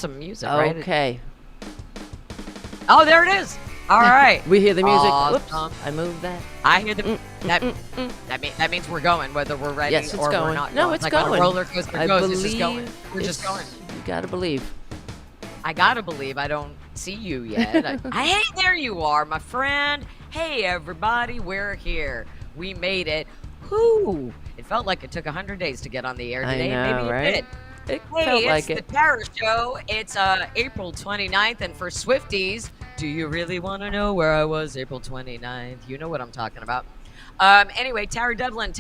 some music, right? Okay. Oh, there it is. All right. We hear the music. Awesome. Whoops, I moved that. I hear the that means we're going, whether we're ready Yes, it's or going. we're not. No, going. it's like going. On a roller coaster I goes, believe it's just going. We're just going. You gotta believe. I gotta believe. I don't see you yet. Hey, there you are, my friend. Hey, everybody, we're here. We made it. Whoo! It felt like it took 100 days to get on the air today. I know, Maybe right? it did. It Hey, felt it's like the it. Tariffs show. It's April 29th, and for Swifties, do you really want to know where I was April 29th? You know what I'm talking about. Anyway, Tara Dublin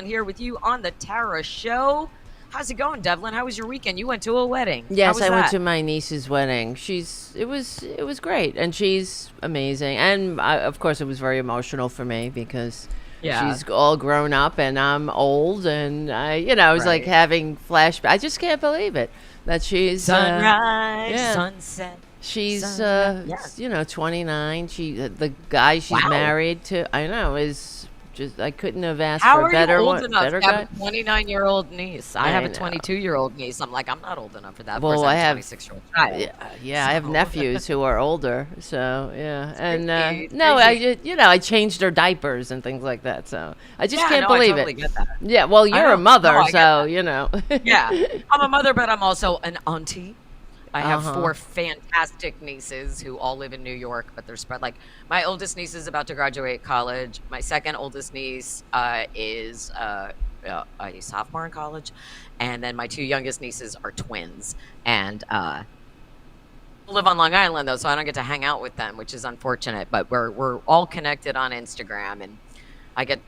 here with you on the Tara show. How's it going, Devlin? How was your weekend? You went to a wedding. Yes, I went to my niece's wedding. It was great, and she's amazing. And of course, it was very emotional for me because she's all grown up, and I'm old, and I was like having flashbacks. I just can't believe it that she's sunrise, sunset. She's 29. The guy she's married to, I know, is just, I couldn't have asked for a better one. How are you old enough to have a 29-year-old niece? I have a 22-year-old niece. I'm like, I'm not old enough for that. Well, I have 26-year-old child. Yeah, I have nephews who are older. So yeah, and I changed their diapers and things like that. So I just can't believe I totally get that. Yeah, well, you're a mother, so you know. Yeah, I'm a mother, but I'm also an auntie. I have 4 fantastic nieces who all live in New York, but they're spread. Like, my oldest niece is about to graduate college. My second oldest niece is a sophomore in college. And then my 2 youngest nieces are twins. And live on Long Island, though, so I don't get to hang out with them, which is unfortunate. But we're all connected on Instagram, and I get,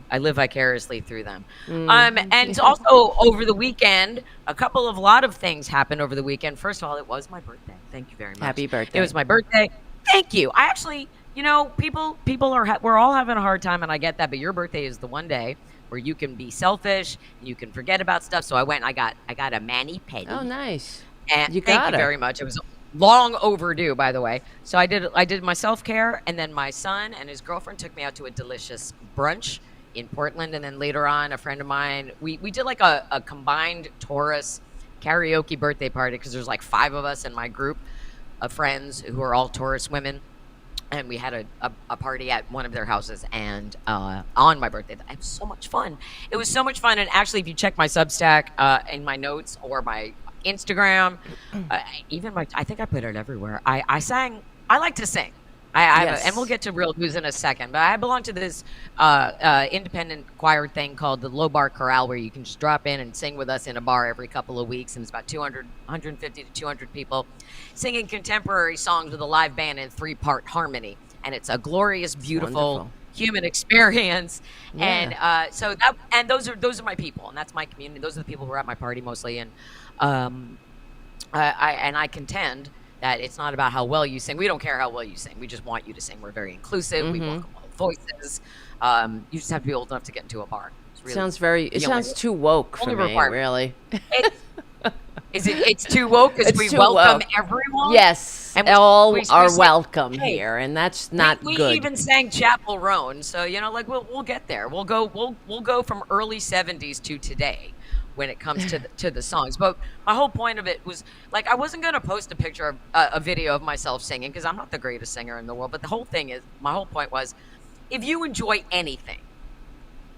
I live vicariously through them. And also over the weekend, a lot of things happened over the weekend. First of all, it was my birthday. Thank you very much. Happy birthday. It was my birthday. Thank you. I actually, people are, we're all having a hard time, and I get that, but your birthday is the one day where you can be selfish and you can forget about stuff. So I went and I got a mani-pedi. Oh, nice. And thank you very much. It was long overdue, by the way. So I did my self-care, and then my son and his girlfriend took me out to a delicious brunch in Portland, and then later on, a friend of mine, we did like a combined Taurus karaoke birthday party because there's like 5 of us in my group of friends who are all Taurus women, and we had a party at one of their houses, and on my birthday. It was so much fun. It was so much fun, and actually, if you check my Substack in my notes or my Instagram, I think I put it everywhere. I sang. I like to sing. And we'll get to real news in a second. But I belong to this independent choir thing called the Low Bar Chorale, where you can just drop in and sing with us in a bar every couple of weeks, and it's about 150 to 200 people singing contemporary songs with a live band in 3-part harmony, and it's a glorious, beautiful human experience. And those are my people, and that's my community. Those are the people who are at my party mostly, and I contend that it's not about how well you sing. We don't care how well you sing. We just want you to sing. We're very inclusive. We welcome all voices. You just have to be old enough to get into a bar. Really sounds too woke for me, really. It's too woke because we welcome everyone. Yes, and all are welcome here, and that's not good. We even sang Chapel Roan, so we'll get there. We'll go from early 70s to today when it comes to the songs. But my whole point of it was, like, I wasn't going to post a picture of a video of myself singing because I'm not the greatest singer in the world. But my whole point was, if you enjoy anything,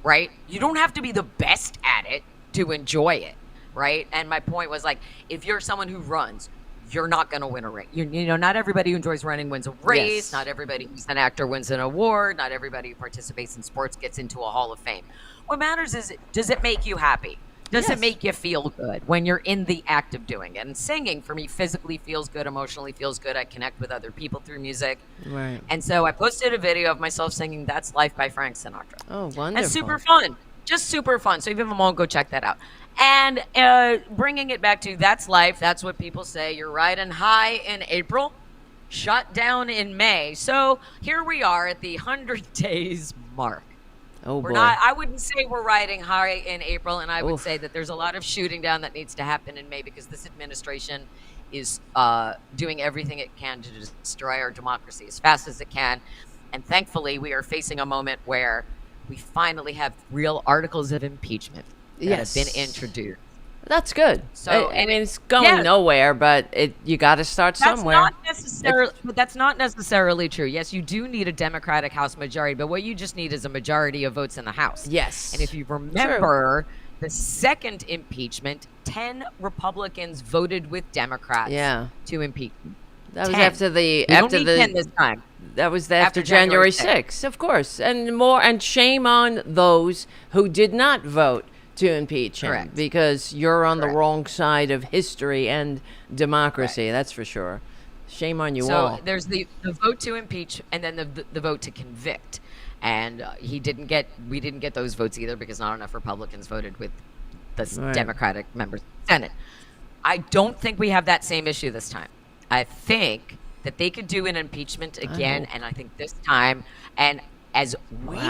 right, you don't have to be the best at it to enjoy it, right? And my point was, like, if you're someone who runs, you're not going to win a race. Not everybody who enjoys running wins a race. Yes. Not everybody who's an actor wins an award. Not everybody who participates in sports gets into a Hall of Fame. What matters is, does it make you happy? Does it make you feel good when you're in the act of doing it? And singing, for me, physically feels good, emotionally feels good. I connect with other people through music. Right. And so I posted a video of myself singing That's Life by Frank Sinatra. Oh, wonderful. And super fun. Just super fun. So if you have a moment, go check that out. And bringing it back to That's Life, that's what people say. You're riding high in April, shut down in May. So here we are at the 100 days mark. Oh, boy. I wouldn't say we're riding high in April, and I would say that there's a lot of shooting down that needs to happen in May because this administration is doing everything it can to destroy our democracy as fast as it can. And thankfully, we are facing a moment where we finally have real articles of impeachment that have been introduced. That's good. So, I and mean, it's going nowhere, but you got to start somewhere. That's not necessarily true. Yes, you do need a Democratic House majority, but what you just need is a majority of votes in the House. Yes. And if you remember the second impeachment, 10 Republicans voted with Democrats to impeach. That was 10. after the We don't need 10 this time. That was after January 6th, of course. And shame on those who did not vote to impeach him. Correct. Because you're on the wrong side of history and democracy, that's for sure. Shame on you all. So there's the vote to impeach and then the vote to convict. And we didn't get those votes either because not enough Republicans voted with the Democratic members of the Senate. I don't think we have that same issue this time. I think that they could do an impeachment again, and I think this time, and as weak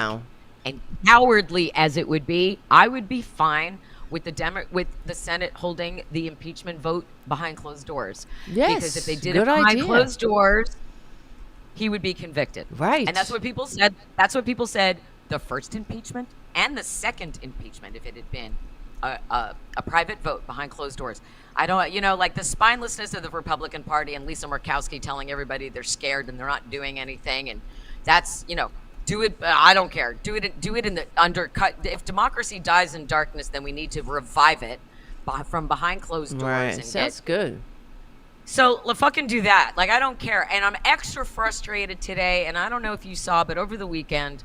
and cowardly as it would be, I would be fine with the Senate holding the impeachment vote behind closed doors. Yes, because if they did it behind closed doors, he would be convicted. Right. And that's what people said. That's what people said the first impeachment and the second impeachment, if it had been a private vote behind closed doors. I don't, like the spinelessness of the Republican Party and Lisa Murkowski telling everybody they're scared and they're not doing anything. And that's, do it. I don't care. Do it in the undercut. If democracy dies in darkness, then we need to revive it from behind closed doors. Right. And that's good. So let's fucking do that. Like, I don't care. And I'm extra frustrated today. And I don't know if you saw, but over the weekend,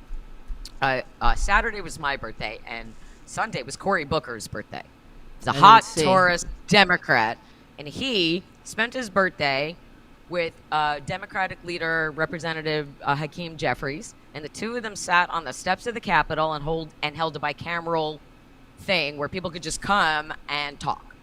Saturday was my birthday and Sunday was Cory Booker's birthday. He's a hot tourist Democrat, and he spent his birthday with Democratic leader Representative Hakeem Jeffries, and the two of them sat on the steps of the Capitol and held a bicameral thing where people could just come and talk,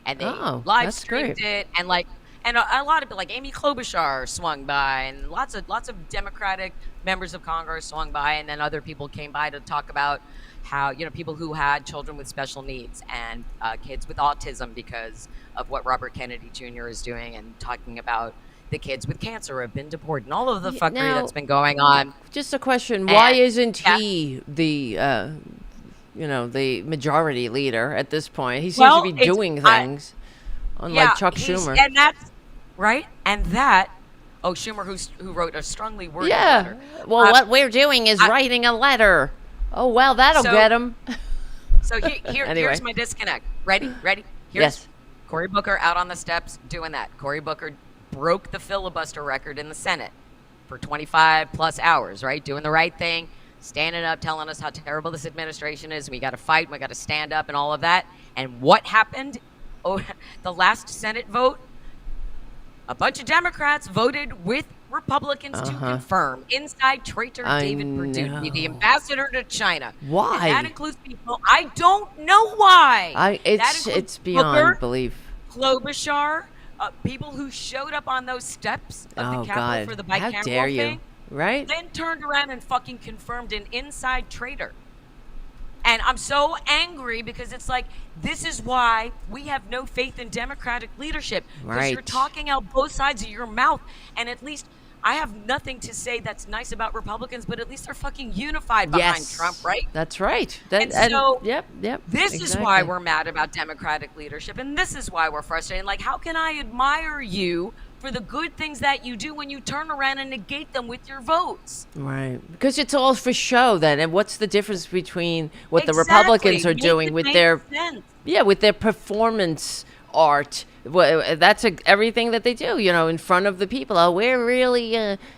and they live streamed it, and a lot of like Amy Klobuchar swung by, and lots of Democratic members of Congress swung by, and then other people came by to talk about how people who had children with special needs and kids with autism because of what Robert Kennedy Jr. is doing, and talking about the kids with cancer have been deported and all of the fuckery that's been going on. Just a question: why isn't he the the majority leader at this point? He seems to be doing things, unlike Chuck Schumer. And that's right. And that Schumer, who wrote a strongly worded letter. Well, what we're doing is writing a letter. Oh, well, that'll get him. So here's my disconnect. Ready? Here's Cory Booker out on the steps doing that. Cory Booker broke the filibuster record in the Senate for 25 plus hours, right? Doing the right thing, standing up, telling us how terrible this administration is. We got to fight. We got to stand up and all of that. And what happened? The last Senate vote, a bunch of Democrats voted with Republicans to confirm inside traitor David Perdue, the ambassador to China. Why? And that includes people. I don't know why. It's beyond belief. Klobuchar, people who showed up on those steps of the Capitol for the bicameral How dare you? thing, right? Then turned around and fucking confirmed an inside traitor. And I'm so angry because it's like, this is why we have no faith in Democratic leadership. Because you're talking out both sides of your mouth. And at least I have nothing to say that's nice about Republicans, but at least they're fucking unified behind Trump, right? That's right. Yep. This exactly. is why we're mad about Democratic leadership. And this is why we're frustrated. Like, how can I admire you for the good things that you do when you turn around and negate them with your votes? Right. Because it's all for show then. And what's the difference between what the Republicans are doing with their with their performance art? Well, that's everything that they do, in front of the people. Oh, we're really,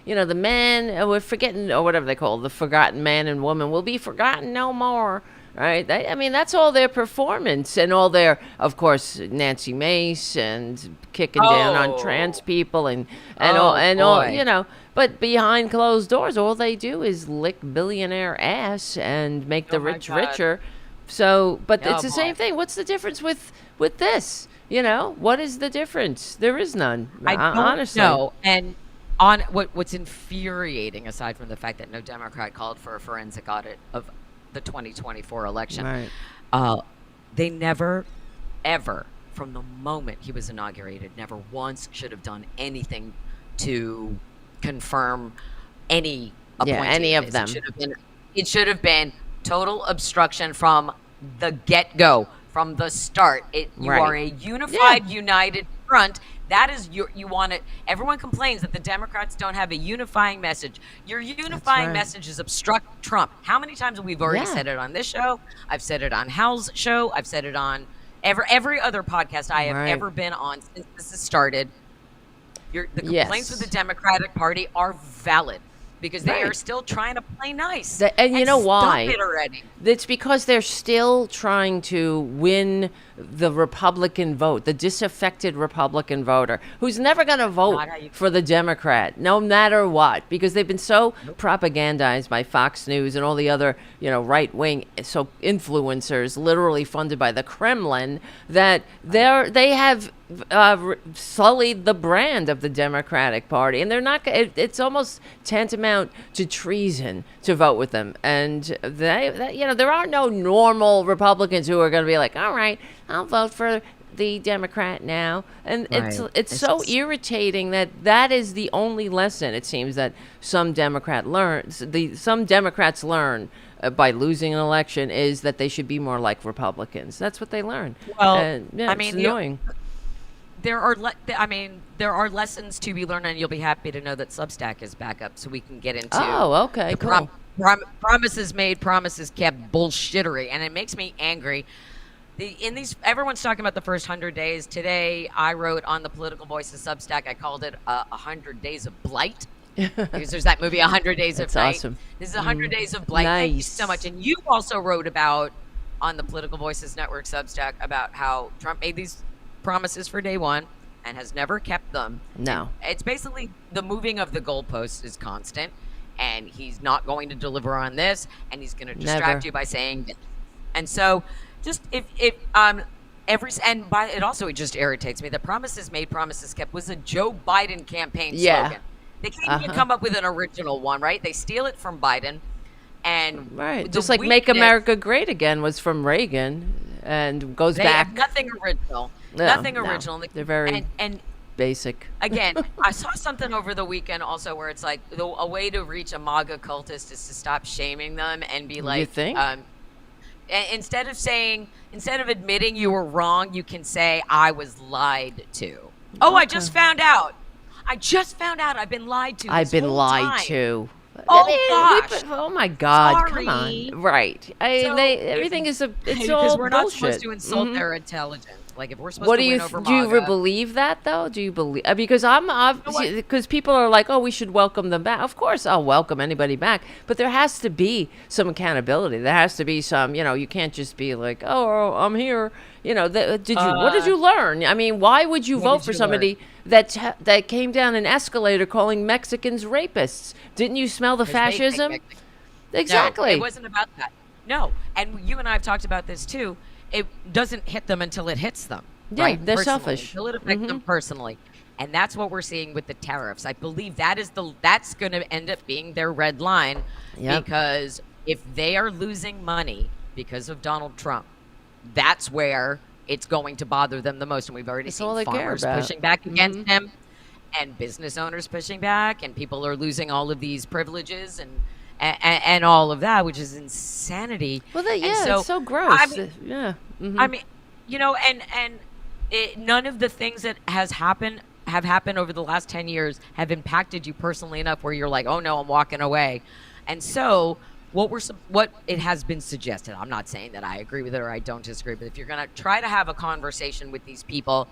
the men, we're forgetting, or whatever they call it, the forgotten man and woman will be forgotten no more. Right? That's all their performance and all their, of course, Nancy Mace and kicking down on trans people and all, but behind closed doors, all they do is lick billionaire ass and make the rich richer. So, but it's the same thing. What's the difference with this? What is the difference? There is none. I don't honestly know. And on what's infuriating, aside from the fact that no Democrat called for a forensic audit of the 2024 election, they never, ever, from the moment he was inaugurated, never once should have done anything to confirm any appointees. Any of them. It should have been total obstruction from the get-go. from the start. You Right. are a unified, united front. That is you want it. Everyone complains that the Democrats don't have a unifying message. Your unifying message is obstruct Trump. How many times have we've already said it on this show? I've said it on Hal's show. I've said it on every other podcast I have ever been on since this has started. The complaints with the Democratic Party are valid because they are still trying to play nice. And you know why? Stop it already. It's because they're still trying to win the Republican vote, the disaffected Republican voter, who's never going to vote for the Democrat, no matter what, because they've been so propagandized by Fox News and all the other, right-wing influencers, literally funded by the Kremlin, that they have sullied the brand of the Democratic Party, and they're not. It's almost tantamount to treason to vote with them, and there are no normal Republicans who are going to be like, all right, I'll vote for the Democrat now. And it's so irritating that is the only lesson, it seems, that some Democrats learn by losing an election, is that they should be more like Republicans. That's what they learn. Well, it's annoying. There are lessons to be learned, and you'll be happy to know that Substack is back up, so we can get into cool. Promises made, promises kept bullshittery, and it makes me angry. Everyone's talking about the first 100 days. Today, I wrote on the Political Voices Substack, I called it 100 Days of Blight, because there's that movie 100 Days of Blight. Awesome. This is 100 Days of Blight. Nice. Thank you so much. And you also wrote about, on the Political Voices Network Substack, about how Trump made these promises for day one and has never kept them. No. It's basically the moving of the goalposts is constant, and he's not going to deliver on this, and he's going to distract you by saying this. And so just it also it just irritates me. The promises made, promises kept was a Joe Biden campaign slogan. They can't even come up with an original one, right? They steal it from Biden. And just like Make America Great Again was from Reagan and goes back. Have nothing original. No, nothing original. They're very basic. Again, I saw something over the weekend also where it's like a way to reach a MAGA cultist is to stop shaming them and be like, you think? Instead of admitting you were wrong, you can say, I was lied to. Oh, I just found out. I've been lied to. I've been lied to. Gosh. Oh my God! Sorry. Come on, right? Everything is it's all we're bullshit. not supposed to insult their intelligence. Like if we're supposed to win over MAGA. Do you believe that though? Do you believe? Because because people are like, oh, we should welcome them back. Of course, I'll welcome anybody back, but there has to be some accountability. There has to be some. You can't just be like, oh, I'm here. What did you learn? I mean, why would you vote for somebody that came down an escalator calling Mexicans rapists? Didn't you smell the fascism? Exactly. No, it wasn't about that. No, and you and I have talked about this too. It doesn't hit them until it hits them. Yeah, right? They're personally, selfish. Until it affects them personally. And that's what we're seeing with the tariffs. I believe that's going to end up being their red line. Yep. Because if they are losing money because of Donald Trump, that's where it's going to bother them the most. And we've already seen farmers pushing back against him, and business owners pushing back, and people are losing all of these privileges and all of that, which is insanity. Well, it's so gross. I mean, none of the things that have happened over the last 10 years have impacted you personally enough where you're like, oh no, I'm walking away. And so what it has been suggested, I'm not saying that I agree with it or I don't disagree, but if you're going to try to have a conversation with these people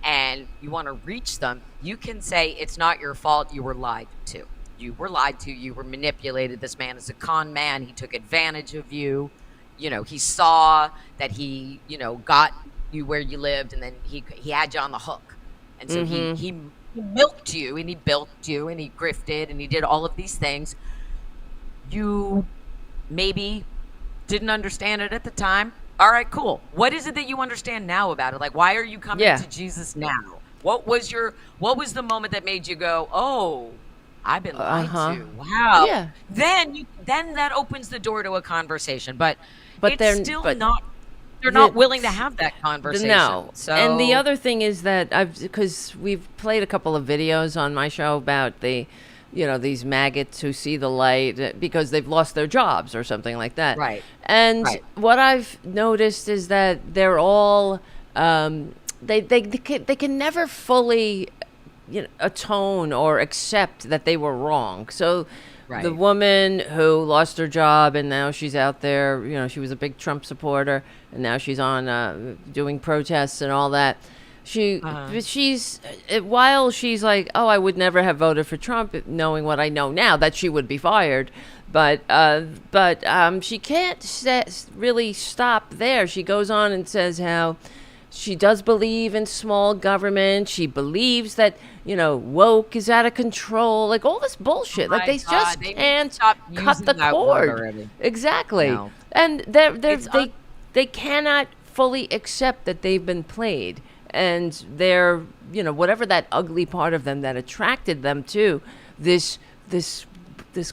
and you want to reach them, you can say it's not your fault, you were lied to. You were lied to, you were manipulated. This man is a con man. He took advantage of you. He saw that he, got you where you lived, and then he had you on the hook. And so he milked you, and he built you, and he grifted, and he did all of these things. You maybe didn't understand it at the time. All right, cool. What is it that you understand now about it? Like, why are you coming to Jesus now? What was the moment that made you go, oh, I've been lied to. Wow. Yeah. Then that opens the door to a conversation, but it's they're not willing to have that conversation. No. So. And the other thing is that because we've played a couple of videos on my show about the these maggots who see the light because they've lost their jobs or something like that. Right. And Right. what I've noticed is that they're all they can never fully atone or accept that they were wrong. So the Right. woman who lost her job and now she's out there, she was a big Trump supporter and now she's on doing protests and all that. She's while she's like, oh, I would never have voted for Trump, knowing what I know now, that she would be fired. But she can't really stop there. She goes on and says how she does believe in small government. She believes that, woke is out of control, like all this bullshit. Oh Like my they God, just they need to can't stop cut using the that word cord. already. Exactly. No. And It's they cannot fully accept that they've been played. And they're, whatever that ugly part of them that attracted them to this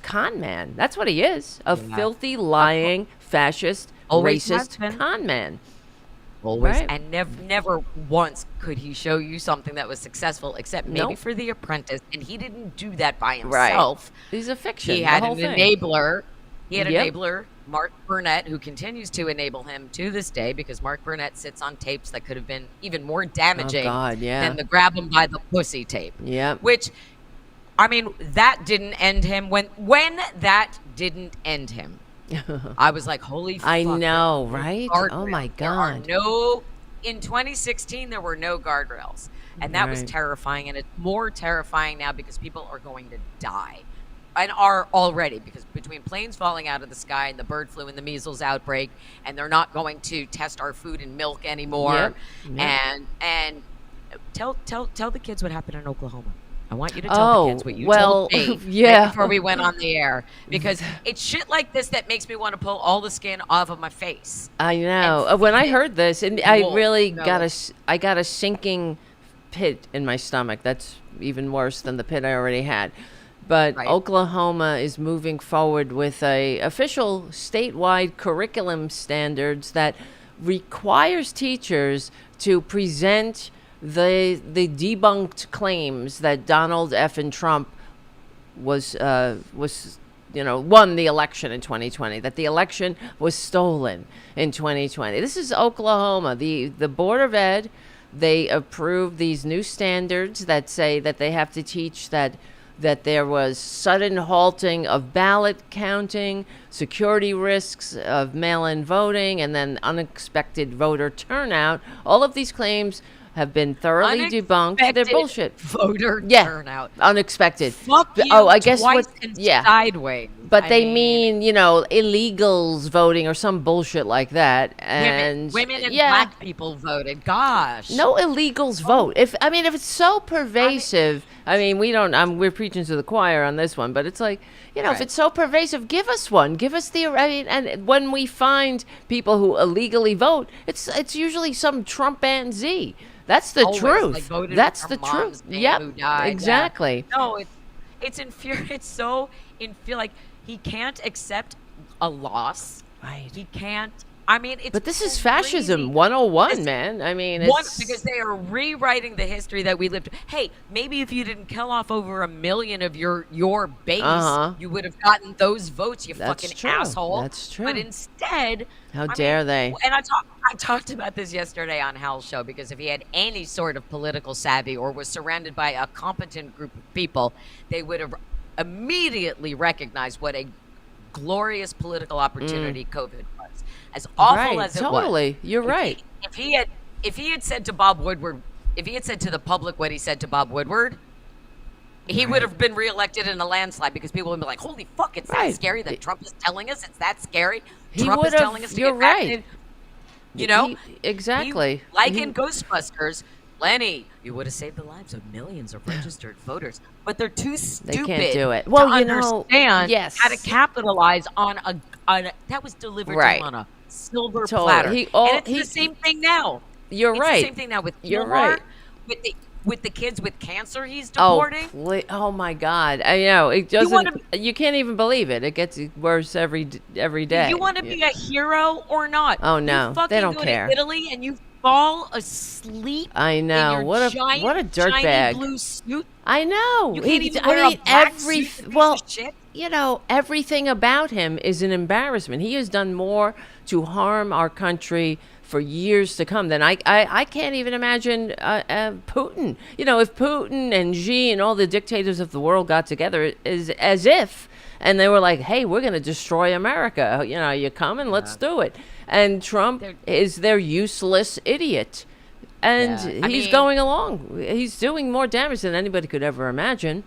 con man. That's what he is. A filthy, lying, fascist, Always has racist been. con man. Always. Right. And never once could he show you something that was successful, except maybe Nope. for The Apprentice. And he didn't do that by Right. himself. He's a fiction. He the had whole an thing. enabler. He had an Yep. enabler, Mark Burnett, who continues to enable him to this day, because Mark Burnett sits on tapes that could have been even more damaging God, yeah. than the grab him by the pussy tape. Yep. Which, I mean, that didn't end him. When that didn't end him, I was like, holy fuck. I know, there are no right? Oh, guardrails. my There are God. in 2016, there were no guardrails. And that was Right. terrifying. And it's more terrifying now because people are going to die. And are already, because between planes falling out of the sky and the bird flu and the measles outbreak, and they're not going to test our food and milk anymore. Yep. Yep. And tell the kids what happened in Oklahoma. I want you to tell the kids what you well, told me yeah. right before we went on the air, because it's shit like this that makes me want to pull all the skin off of my face. I know. And When I heard this, and I Wolf, really no. I got a sinking pit in my stomach. That's even worse than the pit I already had. But Right. Oklahoma is moving forward with a official statewide curriculum standards that requires teachers to present the debunked claims that Donald F. and Trump was won the election in 2020, that the election was stolen in 2020. This is Oklahoma. The Board of Ed, they approved these new standards that say that they have to teach that there was sudden halting of ballot counting, security risks of mail-in voting, and then unexpected voter turnout. All of these claims have been thoroughly debunked. They're Unexpected bullshit. Voter Yeah, turnout. unexpected. Fuck you Oh, I guess twice what? and Yeah, sideways. but I they mean illegals voting or some bullshit like that. And women and yeah, black people voted. Gosh. no illegals vote. If it's so pervasive, we're preaching to the choir on this one, but it's like, if Right. it's so pervasive, give us one. Give us and when we find people who illegally vote, it's usually some Trump and Z. That's the Always, truth. like, voted That's for the mom's truth. name Yep. who died. Exactly. Yeah. No, it's infuriating. It's so like he can't accept a loss. Right. He can't. I mean, it's But this is crazy. fascism 101, It's man. I mean, because they are rewriting the history that we lived. Hey, maybe if you didn't kill off over 1 million of your base, you would have gotten those votes. You That's fucking true. asshole. That's true. But instead, How dare they? And I talked about this yesterday on Hal's show, because if he had any sort of political savvy or was surrounded by a competent group of people, they would have immediately recognized what a glorious political opportunity COVID was. As awful as it was. Totally. You're right. If he had said to Bob Woodward, if he had said to the public what he said to Bob Woodward, he would have been reelected in a landslide, because people would be like, holy fuck, it's that scary that Trump is telling us. It's that scary. Trump is telling us to get vaccinated. Exactly. In Ghostbusters, Lenny, you would have saved the lives of millions of registered voters, but they're too stupid can't do it. Well, to understand yes. how to capitalize on a that was delivered to him on a silver platter. And it's the same thing now. You're It's right. the same thing now with You're Schumer, right. with the kids with cancer he's deporting. Oh my God! I know it doesn't. You can't even believe it. It gets worse every day. You want to be a hero or not? Oh no, you fucking they don't go care. to Italy and you fall asleep I in know. your What a giant, shiny dirtbag. blue suit. I know. You can't even wear a black suit, you piece of shit. Everything about him is an embarrassment. He has done more to harm our country for years to come than I can't even imagine Putin. If Putin and Xi and all the dictators of the world got together, is as if, and they were like, hey, we're going to destroy America. You coming? Let's do it. And Trump is their useless idiot. And he's going along. He's doing more damage than anybody could ever imagine.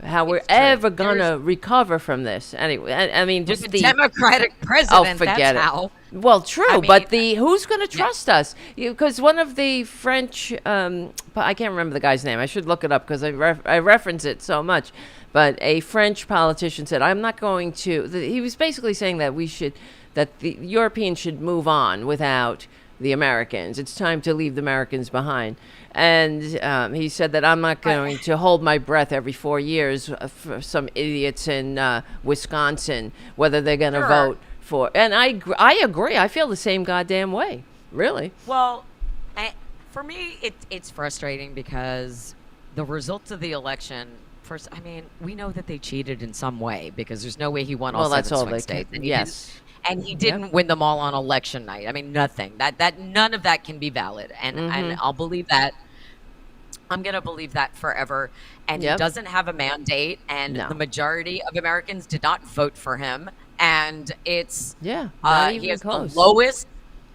How we're ever going to recover from this. Anyway, I mean, just the Democratic president, oh, forget that's it. how. Well, true, but who's going to trust us? Because one of the French, I can't remember the guy's name. I should look it up because I reference it so much. But a French politician said, I'm not going to, he was basically saying that that the Europeans should move on without the Americans. It's time to leave the Americans behind. And he said that I'm not going to hold my breath every 4 years for some idiots in Wisconsin, whether they're going to vote for. And I agree. I feel the same goddamn way, really. Well, for me, it's frustrating because the results of the election, first, I mean, we know that they cheated in some way because there's no way he won all seven swing states. And he didn't win them all on election night. I mean, nothing. That none of that can be valid. And I'll believe that. I'm going to believe that forever. And he doesn't have a mandate. And the majority of Americans did not vote for him. And it's he has the lowest.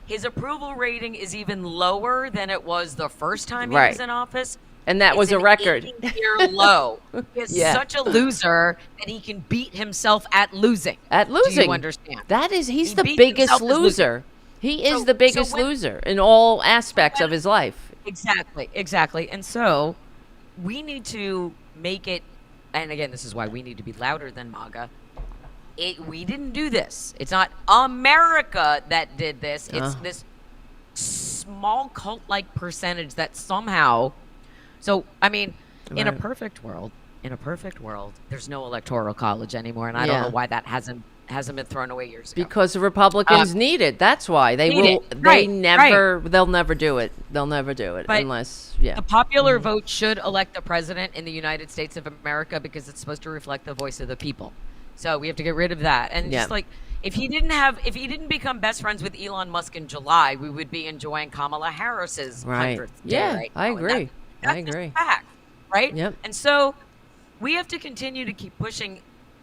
His approval rating is even lower than it was the first time he was in office. And that was a record. 18-year low. He's such a loser that he can beat himself at losing. At losing. Do you understand? He's the biggest loser. He is the biggest loser in all aspects of his life. Exactly. And so we need to make it, and again, this is why we need to be louder than MAGA. We didn't do this. It's not America that did this. It's this small cult-like percentage that somehow... So, I mean, in a perfect world, there's no electoral college anymore, and I don't know why that hasn't been thrown away years ago. Because the Republicans need it. That's why they'll never do it. They'll never do it unless the popular vote should elect the president in the United States of America because it's supposed to reflect the voice of the people. So we have to get rid of that. And just like if he didn't become best friends with Elon Musk in July, we would be enjoying Kamala Harris's 100th day right now. I agree. That's a fact, right? Yep. And so we have to continue to keep pushing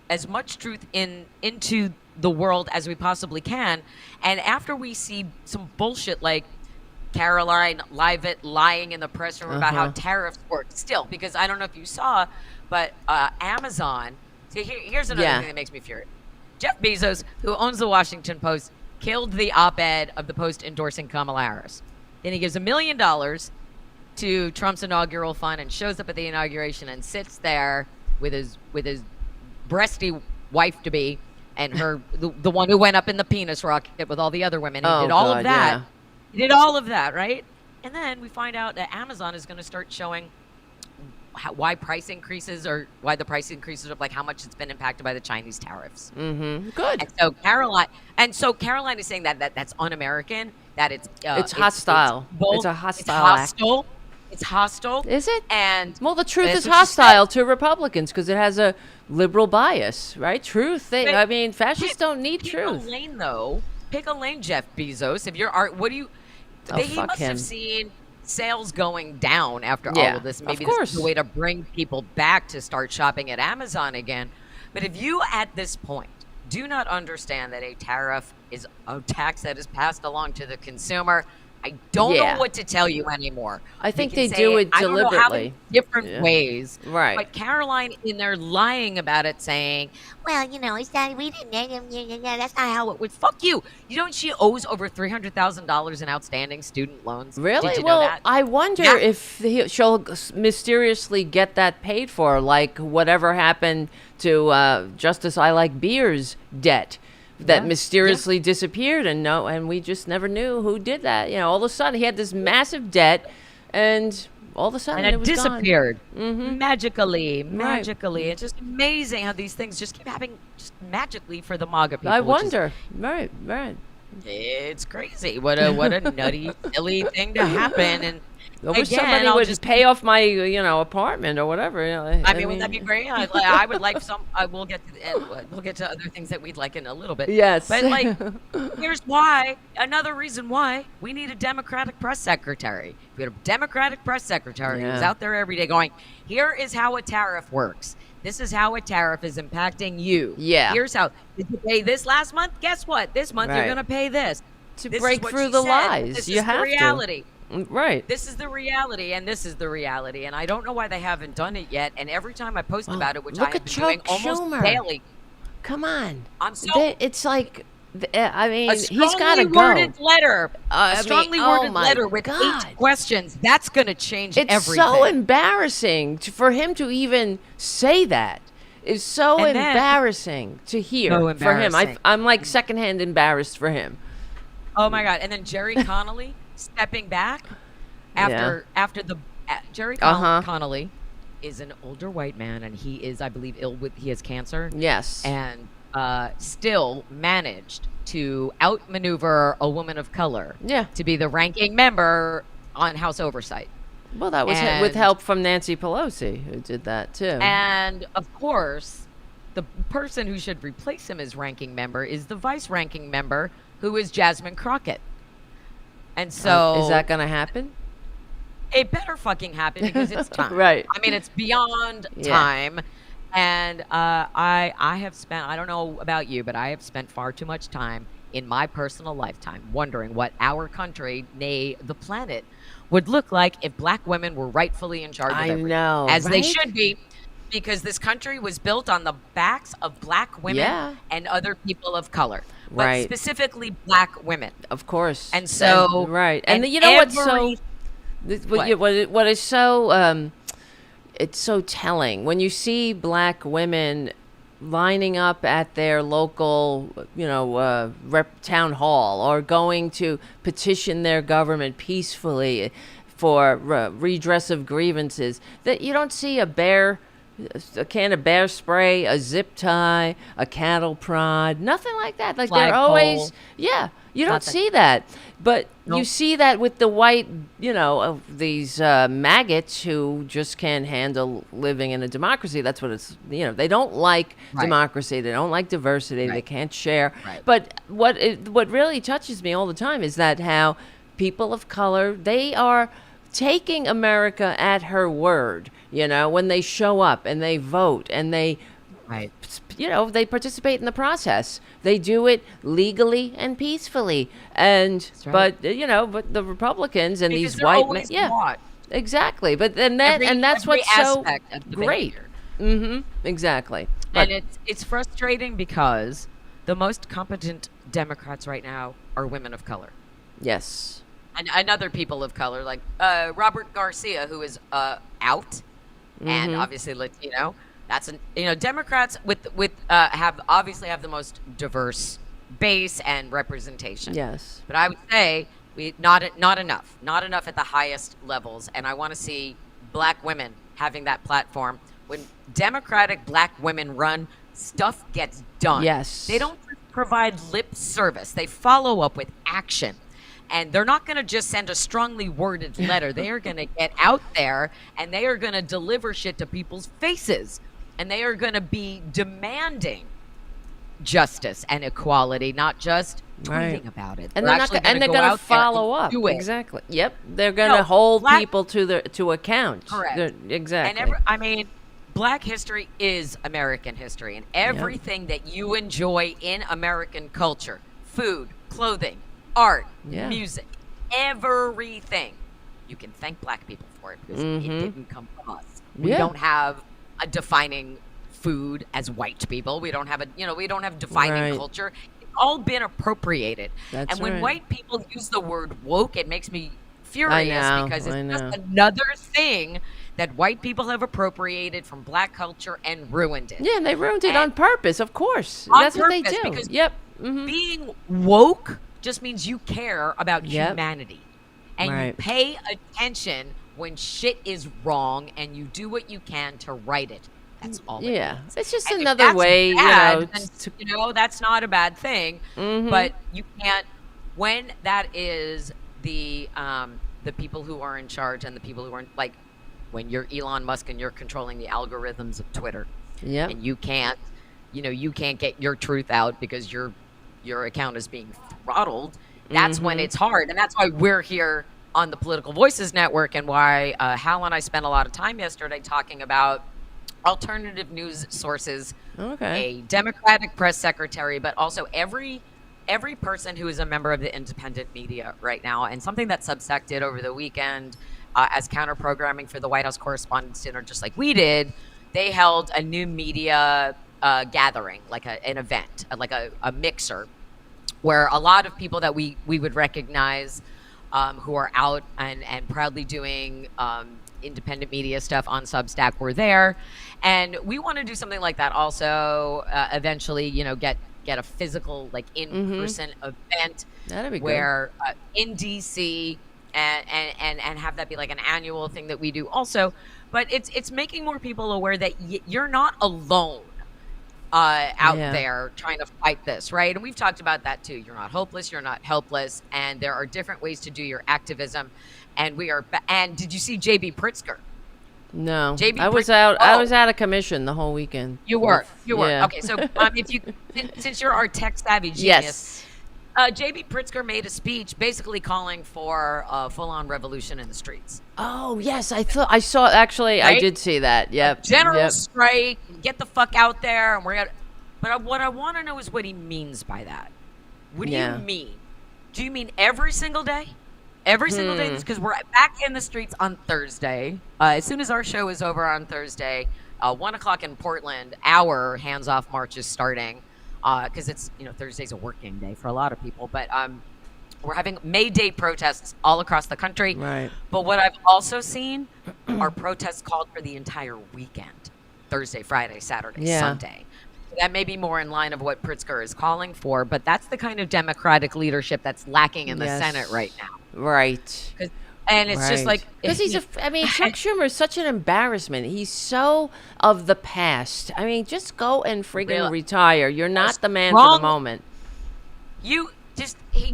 as much truth into the world as we possibly can. And after we see some bullshit like Caroline Leavitt lying in the press room about how tariffs work still, because I don't know if you saw, but Amazon, here's another thing that makes me furious. Jeff Bezos, who owns the Washington Post, killed the op-ed of the Post endorsing Kamala Harris. Then he gives $1 million to Trump's inaugural fund and shows up at the inauguration and sits there with his breasty wife to be and her the one who went up in the penis rocket with all the other women. He did all of that. He did all of that, right? And then we find out that Amazon is going to start showing why the price increases are like how much it's been impacted by the Chinese tariffs. Good. And so Caroline is saying that that's un-American, that it's hostile. It's a hostile. It's hostile. Is it? And the truth is hostile to Republicans because it has a liberal bias, right? Fascists don't need truth. Pick a lane, though. Pick a lane, Jeff Bezos. If you're he must have seen sales going down after all of this. Maybe this is the way to bring people back to start shopping at Amazon again. But if you, at this point, do not understand that a tariff is a tax that is passed along to the consumer, I don't know what to tell you anymore. I think they do it deliberately. I don't know how different ways. Right. But Caroline in there lying about it saying, well, it's not, we didn't, that's not how it would. Fuck you. She owes over $300,000 in outstanding student loans. Really? Did you know that? I wonder if she'll mysteriously get that paid for, like whatever happened to Justice I Like Beer's debt. That mysteriously disappeared, and we just never knew who did that. All of a sudden he had this massive debt, and all of a sudden it was disappeared gone. magically. Right. It's just amazing how these things just keep happening just magically for the MAGA people. I wonder. Right. It's crazy. What a nutty, silly thing to happen. And I wish again, somebody I'll would just pay off my, apartment or whatever. I mean, wouldn't that be great? I would like some. We'll get to we'll get to other things that we'd like in a little bit. Yes. But like, here's why. Another reason why we need a Democratic press secretary. We had a Democratic press secretary who's out there every day going, "Here is how a tariff works. This is how a tariff is impacting you. Yeah. Here's how. Did you pay this last month? Guess what? This month you're going to pay this. To this break through the lies, this you is have the reality. to. Right. This is the reality, and this is the reality, and I don't know why they haven't done it yet. And every time I post about it, which I have been doing almost Schumer. daily, come on, I'm so it's like, I mean, he's got to go. A strongly worded letter with God. 8 questions. That's going to change everything. It's so embarrassing for him to even say that. It's so embarrassing to hear for him. I'm like secondhand embarrassed for him. Oh my God! And then Jerry Connolly stepping back after the Jerry Connolly is an older white man, and he is, I believe, he has cancer. Yes, and still managed to outmaneuver a woman of color. To be the ranking member on House Oversight. Well, that was with help from Nancy Pelosi, who did that too. And of course, the person who should replace him as ranking member is the vice ranking member, who is Jasmine Crockett. And so is that going to happen? It better fucking happen, because it's time. Right. I mean, it's beyond time. And I have spent, I don't know about you, but I have spent far too much time in my personal lifetime wondering what our country, nay, the planet, would look like if black women were rightfully in charge of everything. Know, as they should be. Because this country was built on the backs of black women and other people of color, but specifically black women, of course. And so, and you know what's so what is so it's so telling when you see black women lining up at their local, town hall, or going to petition their government peacefully for redress of grievances. That you don't see a can of bear spray, a zip tie, a cattle prod, nothing like that. Like they're always, you don't see that. But you see that with the white, these maggots who just can't handle living in a democracy. That's what it's, they don't like democracy. They don't like diversity. They can't share. But what really touches me all the time is that how people of color, they are taking America at her word, when they show up and they vote and they, they participate in the process. They do it legally and peacefully. And, but the Republicans and because these white men, exactly. But then that's what's so great. Exactly. But, and it's frustrating because the most competent Democrats right now are women of color. Yes. And other people of color, like Robert Garcia, who is out, and obviously Latino. That's Democrats have the most diverse base and representation. Yes, but I would say not enough at the highest levels, and I want to see black women having that platform. When Democratic black women run, stuff gets done. Yes, they don't provide lip service; they follow up with action. And they're not going to just send a strongly worded letter. They are going to get out there and they are going to deliver shit to people's faces. And they are going to be demanding justice and equality, not just tweeting about it. And they're going to follow up. Exactly. Yep. They're going to hold people to account. Correct. Exactly. And Black history is American history. And everything that you enjoy in American culture, food, clothing, art, music, everything, you can thank black people for it, because it didn't come from us. We don't have a defining food as white people. We don't have defining culture. It's all been appropriated. And when white people use the word woke, it makes me furious, because it's just another thing that white people have appropriated from black culture and ruined it. Yeah, and they ruined it on purpose, of course. That's what they do. Because being woke just means you care about humanity, and you pay attention when shit is wrong, and you do what you can to right it. That's all. It's just another way. Bad, that's not a bad thing, but you can't when that is the people who are in charge and the people who aren't, like when you're Elon Musk and you're controlling the algorithms of Twitter, Yep. and you can't, you can't get your truth out because your account is being throttled. That's when it's hard, and that's why we're here on the Political Voices Network, and why Hal and I spent a lot of time yesterday talking about alternative news sources, a Democratic press secretary, but also every person who is a member of the independent media right now. And something that Substack did over the weekend, as counter programming for the White House Correspondents' Dinner, just like we did, they held a new media gathering, like an event, like a mixer, where a lot of people that we would recognize, who are out and proudly doing independent media stuff on Substack, were there. And we want to do something like that also, eventually, get a physical, like in-person event. That'd be where in DC, and have that be like an annual thing that we do also. But it's making more people aware that you're not alone out there trying to fight this, right? And we've talked about that too. You're not hopeless, you're not helpless, and there are different ways to do your activism. And we are and did you see JB Pritzker? No, I was out. I was out of commission the whole weekend. You were. Okay. So, if you, since you're our tech savvy genius, yes, JB Pritzker made a speech basically calling for a full-on revolution in the streets. Oh yes, I saw. Actually, right? I did see that. Yep. General strike. Get the fuck out there, and we're gonna. But what I want to know is what he means by that. What do you mean? Do you mean every single day? Every single day, because we're back in the streets on Thursday. As soon as our show is over on Thursday, 1 o'clock in Portland, our hands-off march is starting, because it's, Thursday's a working day for a lot of people. But we're having May Day protests all across the country. Right. But what I've also seen are protests called for the entire weekend, Thursday, Friday, Saturday, Sunday. That may be more in line of what Pritzker is calling for, but that's the kind of Democratic leadership that's lacking in the Senate right now. Right. And it's just like... Because Chuck Schumer is such an embarrassment. He's so of the past. I mean, just go and friggin' retire. You're not the man for the moment. He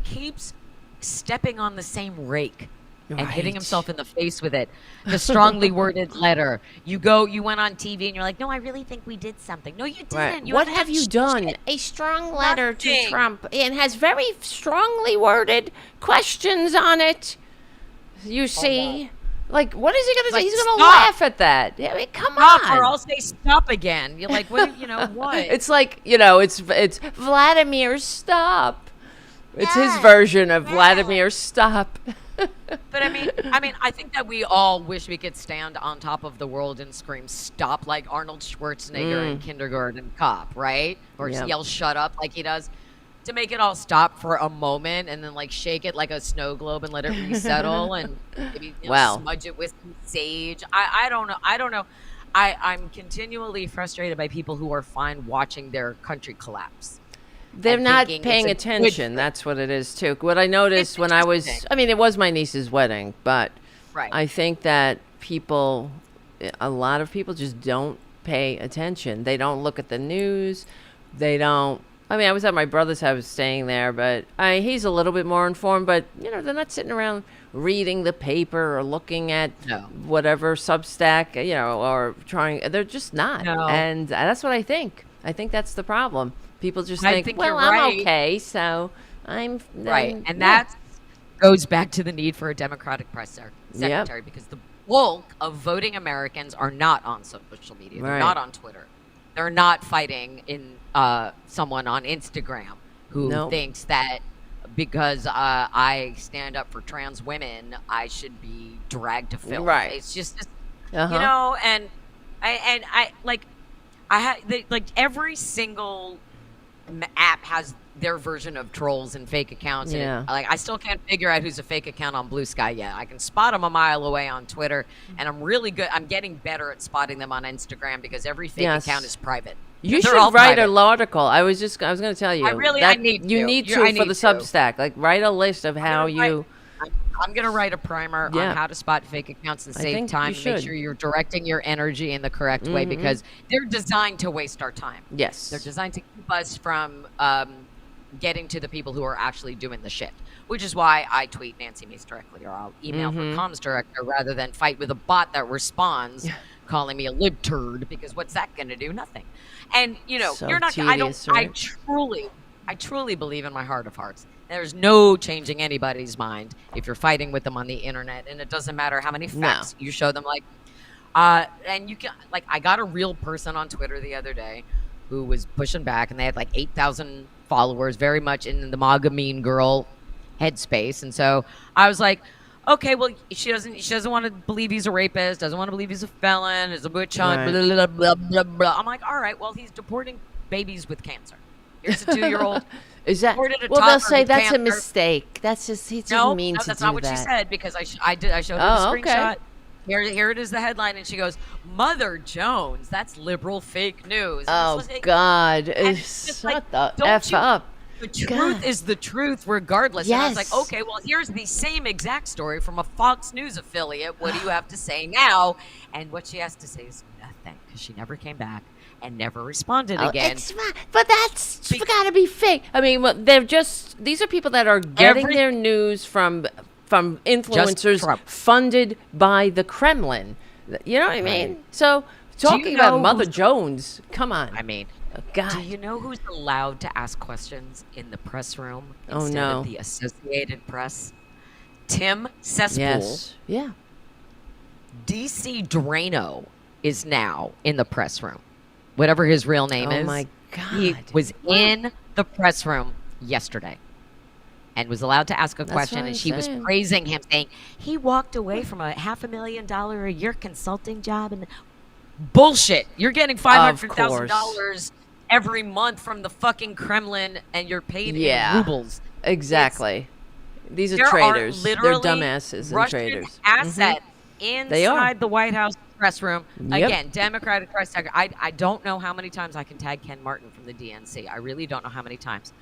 keeps stepping on the same rake. And hitting himself in the face with it. The strongly worded letter. You went on TV and you're like, no, I really think we did something. No, you didn't. Right. What have you done? A strong letter to Trump. And has very strongly worded questions on it. You see? Like, what is he going to say? He's going to laugh at that. I mean, come on. Or I'll say stop again. You're like, what? What? It's like, it's Vladimir, stop. It's his version of Vladimir, stop. But I mean, I think that we all wish we could stand on top of the world and scream "stop" like Arnold Schwarzenegger in Kindergarten Cop, right? Or yell "shut up" like he does, to make it all stop for a moment, and then like shake it like a snow globe and let it resettle, and maybe smudge it with some sage. I don't know. I'm continually frustrated by people who are fine watching their country collapse. They're not paying attention. That's what it is, too. What I noticed when I was... I mean, it was my niece's wedding, but I think that a lot of people just don't pay attention. They don't look at the news. They don't... I mean, I was at my brother's house staying there, but he's a little bit more informed, but, they're not sitting around reading the paper or looking at whatever Substack, or trying... They're just not. No. And that's what I think. I think that's the problem. People just think, well, I'm okay, so I'm... Right, and that goes back to the need for a Democratic press secretary, because the bulk of voting Americans are not on social media. They're not on Twitter. They're not fighting in someone on Instagram who thinks that because I stand up for trans women, I should be dragged to film. Right. It's just and I every single app has their version of trolls and fake accounts. And I still can't figure out who's a fake account on Blue Sky yet. I can spot them a mile away on Twitter, and I'm really good. I'm getting better at spotting them on Instagram because every fake account is private. You should write an article. I was going to tell you. I need to. You need to for the Substack. Like, write a list of how you... I'm going to write a primer on how to spot fake accounts and save time. Make sure you're directing your energy in the correct way, because they're designed to waste our time. Yes. They're designed to keep us from getting to the people who are actually doing the shit, which is why I tweet Nancy Mace directly, or I'll email her comms director rather than fight with a bot that responds calling me a libturd, because what's that going to do? Nothing. And, So you're not, tedious, right? I truly believe in my heart of hearts, there's no changing anybody's mind if you're fighting with them on the internet, and it doesn't matter how many facts you show them. Like, and you can, like, I got a real person on Twitter the other day who was pushing back, and they had like 8,000 followers, very much in the MAGA mean girl headspace. And so I was like, okay, well, she doesn't want to believe he's a rapist, doesn't want to believe he's a felon, is a witch hunt, blah, blah, blah, blah, blah. I'm like, all right, well, he's deporting babies with cancer. Here's a 2-year-old. Is that? Well, they'll say that's a mistake. That's just he didn't mean to do that. No, that's not what she said, because I showed her the screenshot. Okay. Here it is, the headline, and she goes, "Mother Jones, that's liberal fake news." And God, shut the F up. The truth is the truth, regardless. Yes. And I was like, okay, well, here's the same exact story from a Fox News affiliate. What do you have to say now? And what she has to say is nothing, because she never came back and never responded again. But that's got to be fake. I mean, these are people that are getting their news from influencers funded by the Kremlin. You know what I mean? Right. So talking about Mother Jones, come on. I mean, God. Do you know who's allowed to ask questions in the press room instead of the Associated Press? Tim Cesspool. Yes. Yeah. DC Drano is now in the press room. Whatever his real name is. Oh, my God. He was in the press room yesterday and was allowed to ask a question, and she was praising him, saying he walked away from a $500,000 a year consulting job. And bullshit. You're getting $500,000 every month from the fucking Kremlin, and you're paid in rubles. Exactly. These are traitors. They're dumbasses and traitors. Asset inside the White House press room. Again, Democratic press tagger. I don't know how many times I can tag Ken Martin from the DNC. I really don't know how many times.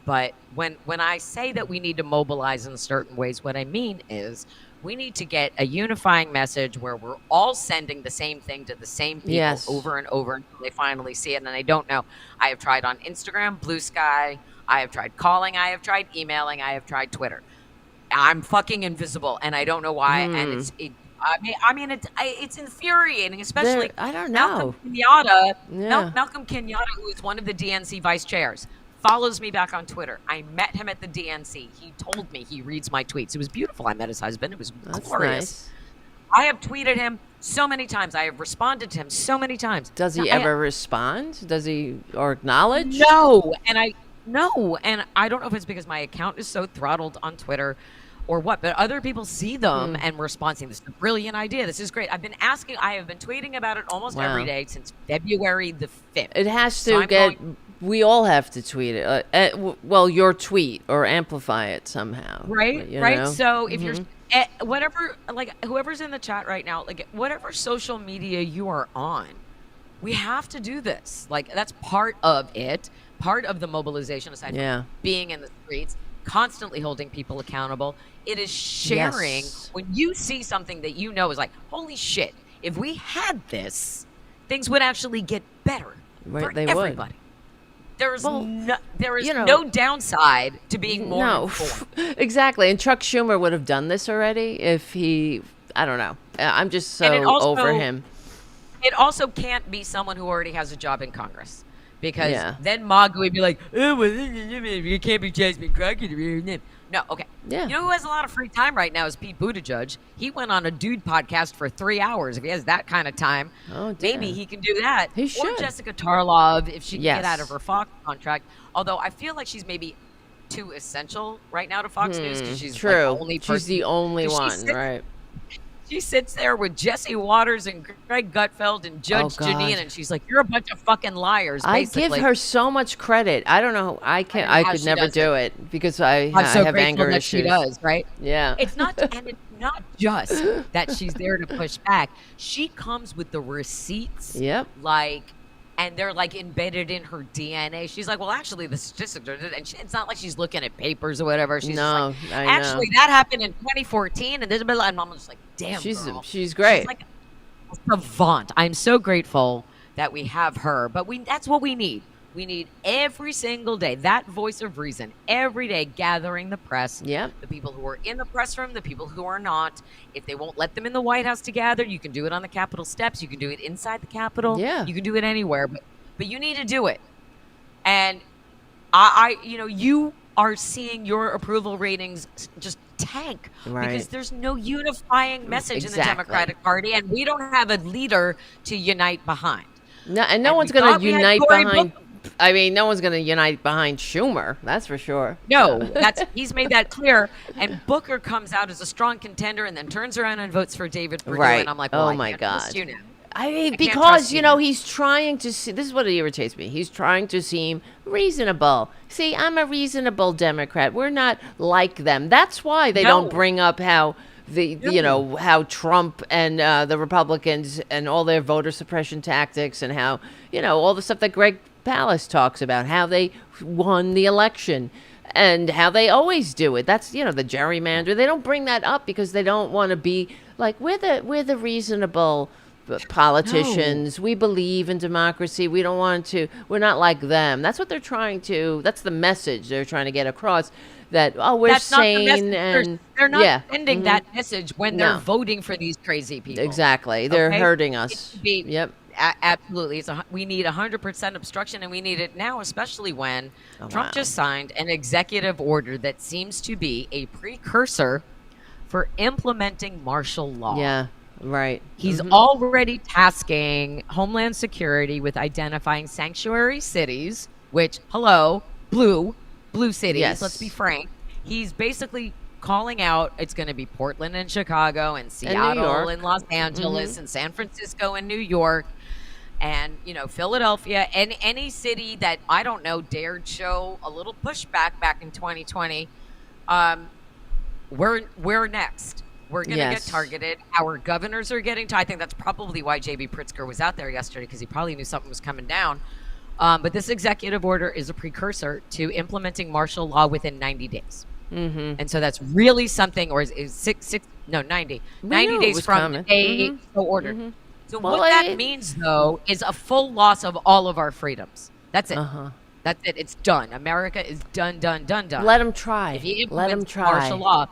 But when I say that we need to mobilize in certain ways, what I mean is we need to get a unifying message where we're all sending the same thing to the same people over and over until they finally see it. And I don't know. I have tried on Instagram, Blue Sky. I have tried calling. I have tried emailing. I have tried Twitter. I'm fucking invisible, and I don't know why. And it's infuriating, especially I don't know. Malcolm Kenyatta, who is one of the DNC vice chairs, follows me back on Twitter. I met him at the DNC. He told me he reads my tweets. It was beautiful. I met his husband. It was glorious. Nice. I have tweeted him so many times. I have responded to him so many times. Does he ever respond? Does he or acknowledge? No. And I don't know if it's because my account is so throttled on Twitter or what, but other people see them and respond saying, this is a brilliant idea. This is great. I have been tweeting about it almost every day since February the 5th. It has to we all have to tweet it. Your tweet or amplify it somehow. Right, right. So if you're, whatever, like whoever's in the chat right now, like whatever social media you are on, we have to do this. Like that's part of it, part of the mobilization, aside from being in the streets, constantly holding people accountable. It is sharing when you see something that you know is like, holy shit, if we had this, things would actually get better for everybody. Would. There is no downside to being more informed. Exactly. And Chuck Schumer would have done this already if he, I don't know. I'm just so over him. It also can't be someone who already has a job in Congress. Because then MAGA would be like, oh, well, you can't be Jasmine Crockett. No, okay. Yeah. You know who has a lot of free time right now is Pete Buttigieg. He went on a dude podcast for 3 hours. If he has that kind of time, maybe he can do that. He should. Or Jessica Tarlov, if she can get out of her Fox contract. Although I feel like she's maybe too essential right now to Fox News because she's true. Like, the only person. She's the only one, right? She sits there with Jesse Waters and Greg Gutfeld and Judge Janine, and she's like, "You're a bunch of fucking liars." Basically. I give her so much credit. I don't know. I could never do it because I have anger issues. She does, right? Yeah. It's not, and it's not just that she's there to push back. She comes with the receipts. Yep. And they're like embedded in her DNA. She's like, well, actually, the statistics are, and it's not like she's looking at papers or whatever. She's just like, actually, that happened in 2014, and this, and I'm just like, damn, girl. She's great. She's like a savant. I'm so grateful that we have her, but that's what we need. We need every single day that voice of reason, every day gathering the press, Yep. the people who are in the press room, the people who are not. If they won't let them in the White House to gather, you can do it on the Capitol steps. You can do it inside the Capitol. Yeah. You can do it anywhere, but you need to do it. And you are seeing your approval ratings just tank because there's no unifying message in the Democratic Party, and we don't have a leader to unite behind. No, and no one's going to unite behind. I mean, no one's going to unite behind Schumer. That's for sure. No, he's made that clear. And Booker comes out as a strong contender, and then turns around and votes for David Perdue. Right. And I'm like, well, oh my God. Trust you now. I mean, because, he's trying to see, this is what irritates me. He's trying to seem reasonable. See, I'm a reasonable Democrat. We're not like them. That's why they don't bring up how how Trump and the Republicans and all their voter suppression tactics and how, all the stuff that Greg Palast talks about, how they won the election and how they always do it. That's, the gerrymander. They don't bring that up because they don't want to be like, we're the reasonable politicians. We believe in democracy. We don't want to, we're not like them. That's what they're trying to, that's the message they're trying to get across, that, we're that's sane. They're not sending that message when they're voting for these crazy people. Exactly. They're hurting us. Yep. Absolutely. We need 100% obstruction, and we need it now, especially when Trump just signed an executive order that seems to be a precursor for implementing martial law. Yeah. Right. He's already tasking Homeland Security with identifying sanctuary cities, which, blue cities, let's be frank. He's basically calling out, it's going to be Portland and Chicago and Seattle and Los Angeles and San Francisco and New York and, Philadelphia and any city that, I don't know, dared show a little pushback back in 2020. We're next. We're going to get targeted. Our governors are getting I think that's probably why J.B. Pritzker was out there yesterday, because he probably knew something was coming down. But this executive order is a precursor to implementing martial law within 90 days. And so that's really something, or is 90. 90 days from the day so ordered. So what that means, though, is a full loss of all of our freedoms. That's it. That's it. It's done. America is done. Let him try. If he implements martial law.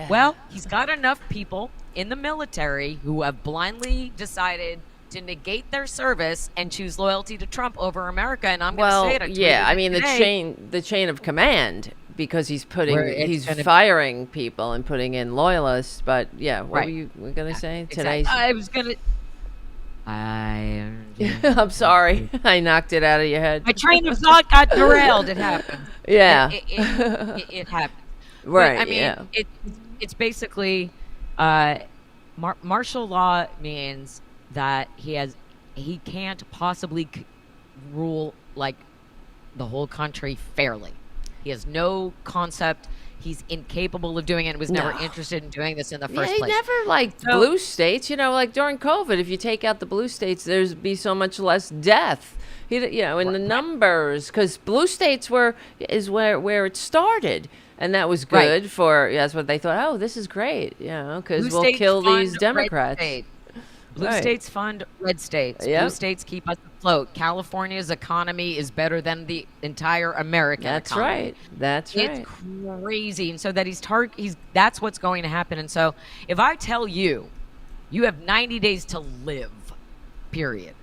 Well, he's got enough people in the military who have blindly decided to negate their service and choose loyalty to Trump over America. And I'm going to say it. I mean, the chain of command, because he's firing people and putting in loyalists. But what were you going to say today? I was going to. I'm sorry. I knocked it out of your head. My train of thought got derailed. It happened. Yeah. It happened. Right. But, I mean, it's basically martial law means that he can't possibly rule like the whole country fairly. He has no concept. He's incapable of doing it and was never interested in doing this in the first place. He never liked blue states. Like during COVID, if you take out the blue states, there'd be so much less death. In the numbers, because blue states is where it started. And that was good that's what they thought. Oh, this is great. Because we'll kill these Democrats. Blue states fund red states. Blue states keep us afloat. California's economy is better than the entire American economy. That's right. It's crazy. And so that that's what's going to happen. And so if I tell you, you have 90 days to live, period,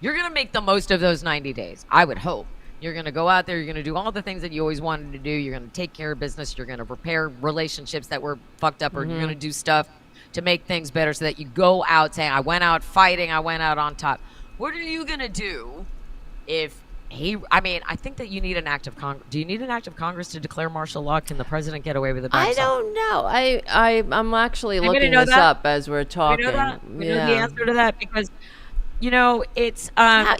you're going to make the most of those 90 days, I would hope. You're going to go out there. You're going to do all the things that you always wanted to do. You're going to take care of business. You're going to repair relationships that were fucked up, or you're going to do stuff to make things better so that you go out saying, I went out fighting. I went out on top. What are you going to do if I think that you need an act of Congress. Do you need an act of Congress to declare martial law? Can the president get away with it by himself? I don't know. I'm actually looking this up as we're talking. We know the answer to that because it's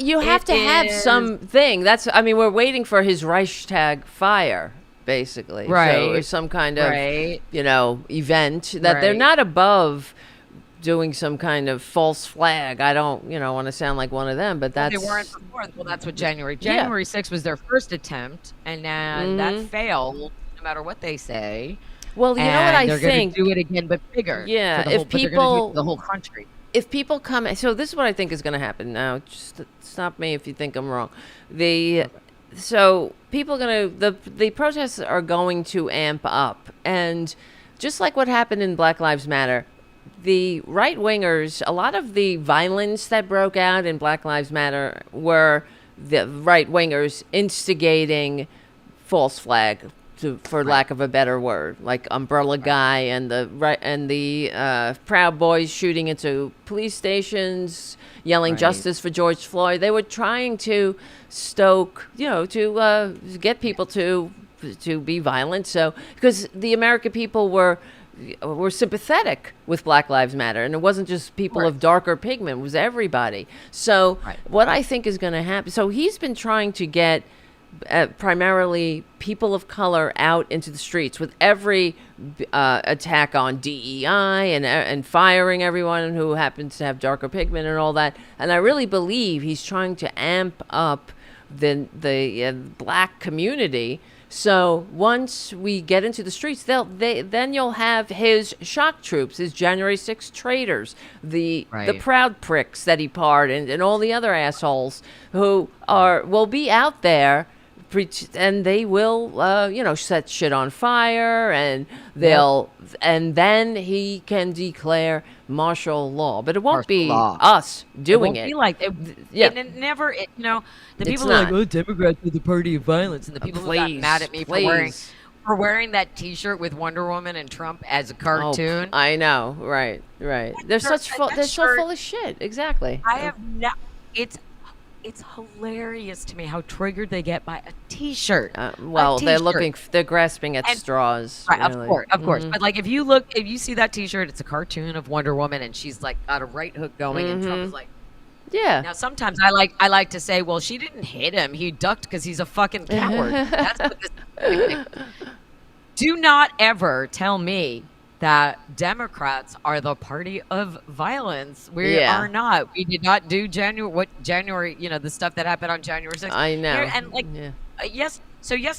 you have to have something. We're waiting for his Reichstag fire, basically. Right. So it's some kind of event that they're not above doing some kind of false flag. I don't want to sound like one of them, but that's they weren't before. Well, that's what January 6th was their first attempt, and that failed. No matter what they say. Well, you know what I think? They're going to do it again, but bigger. Yeah, if people, the whole country. if people come, so this is what I think is going to happen. Now, just stop me if you think I'm wrong. The So people are going to the protests are going to amp up, and just like what happened in Black Lives Matter, the right wingers, a lot of the violence that broke out in Black Lives Matter were the right wingers instigating false flag, for lack of a better word, like Umbrella Guy and the Proud Boys shooting into police stations, yelling justice for George Floyd. They were trying to stoke, to get people to be violent. So because the American people were sympathetic with Black Lives Matter, and it wasn't just people of darker pigment; it was everybody. So what I think is going to happen. So he's been trying to get primarily people of color out into the streets with every attack on DEI and firing everyone who happens to have darker pigment and all that. And I really believe he's trying to amp up the black community. So once we get into the streets, then you'll have his shock troops, his January 6th traitors, the proud pricks that he pardoned, and all the other assholes who will be out there. And they will, set shit on fire, and and then he can declare martial law. But it won't be us doing it. It won't be like it never. The people are like, "Oh, Democrats are the party of violence," and the people who got mad at me for wearing that T-shirt with Wonder Woman and Trump as a cartoon. Oh, I know, right. They're so full of shit. Exactly. It's hilarious to me how triggered they get by a T-shirt. They're grasping at straws. Right, really. Of course. But like, if you see that T-shirt, it's a cartoon of Wonder Woman, and she's like got a right hook going, and Trump is like, yeah. Now sometimes I like to say, well, she didn't hit him; he ducked because he's a fucking coward. That's what this. Do not ever tell me that Democrats are the party of violence. We are not. We did not do January, the stuff that happened on January 6th. I know.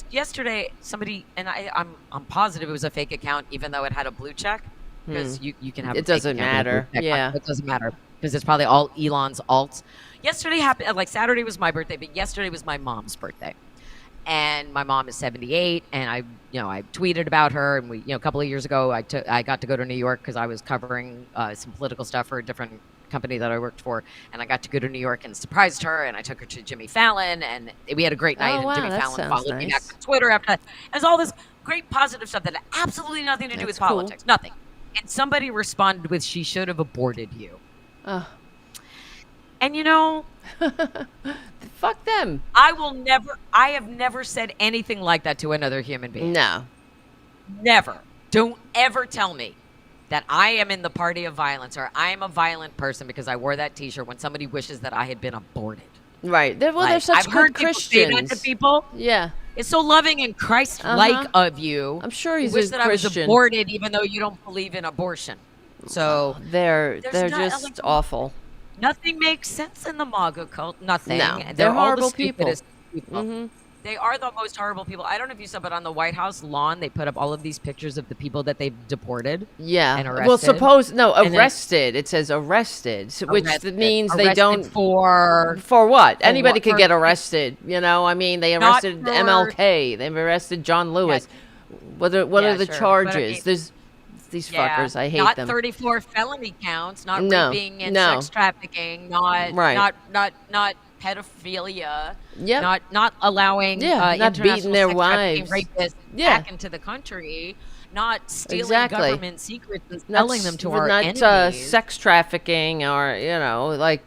Yesterday somebody, and I'm positive it was a fake account, even though it had a blue check, because you can have it doesn't matter. Yeah. It doesn't matter because it's probably all Elon's alts. Yesterday happened, like Saturday was my birthday, but yesterday was my mom's birthday. And my mom is 78, and I tweeted about her, and we, a couple of years ago, I got to go to New York because I was covering some political stuff for a different company that I worked for, and I got to go to New York and surprised her, and I took her to Jimmy Fallon, and we had a great night. And Jimmy Fallon followed me back on Twitter after that. It was all this great positive stuff that had absolutely nothing to do with politics, nothing. And somebody responded with, "She should have aborted you." And fuck them. I have never said anything like that to another human being. No. Never. Don't ever tell me that I am in the party of violence or I am a violent person because I wore that T-shirt when somebody wishes that I had been aborted. Right. They're such good Christians. I've heard people say that to people. Yeah. It's so loving and Christ-like of you. I'm sure he's wish a that Christian. I was aborted even though you don't believe in abortion. So they're just awful. Nothing makes sense in the MAGA cult. Nothing. No, they're horrible all the stupidest people. They are the most horrible people. I don't know if you saw, but on the White House lawn, they put up all of these pictures of the people that they've deported. Yeah. And arrested. Well, arrested. It says arrested, which means they don't. For what? Anybody could get arrested. They arrested MLK. They've arrested John Lewis. Yeah. What are the charges? There's these fuckers. I hate not them. Not 34 felony counts. Not raping and sex trafficking. Not pedophilia. Yeah. Not allowing not beating their wives, rapists back into the country. Not stealing government secrets and selling them to our enemies. Not sex trafficking or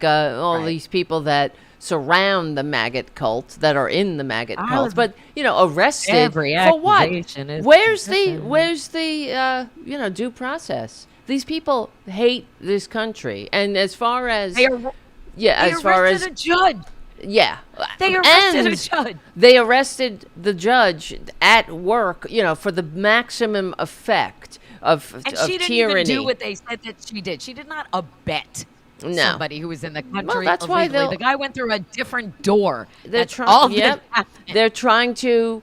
all these people that surround the maggot cult, that are in the maggot cult, but arrested for what? Where's the due process? These people hate this country, and as far as they arrested a judge. Yeah, they arrested a judge. They arrested the judge at work, for the maximum effect of she didn't tyranny. Even do what they said that she did. She did not abet somebody who was in the country. Well, that's illegally. why the guy went through a different door. They're trying to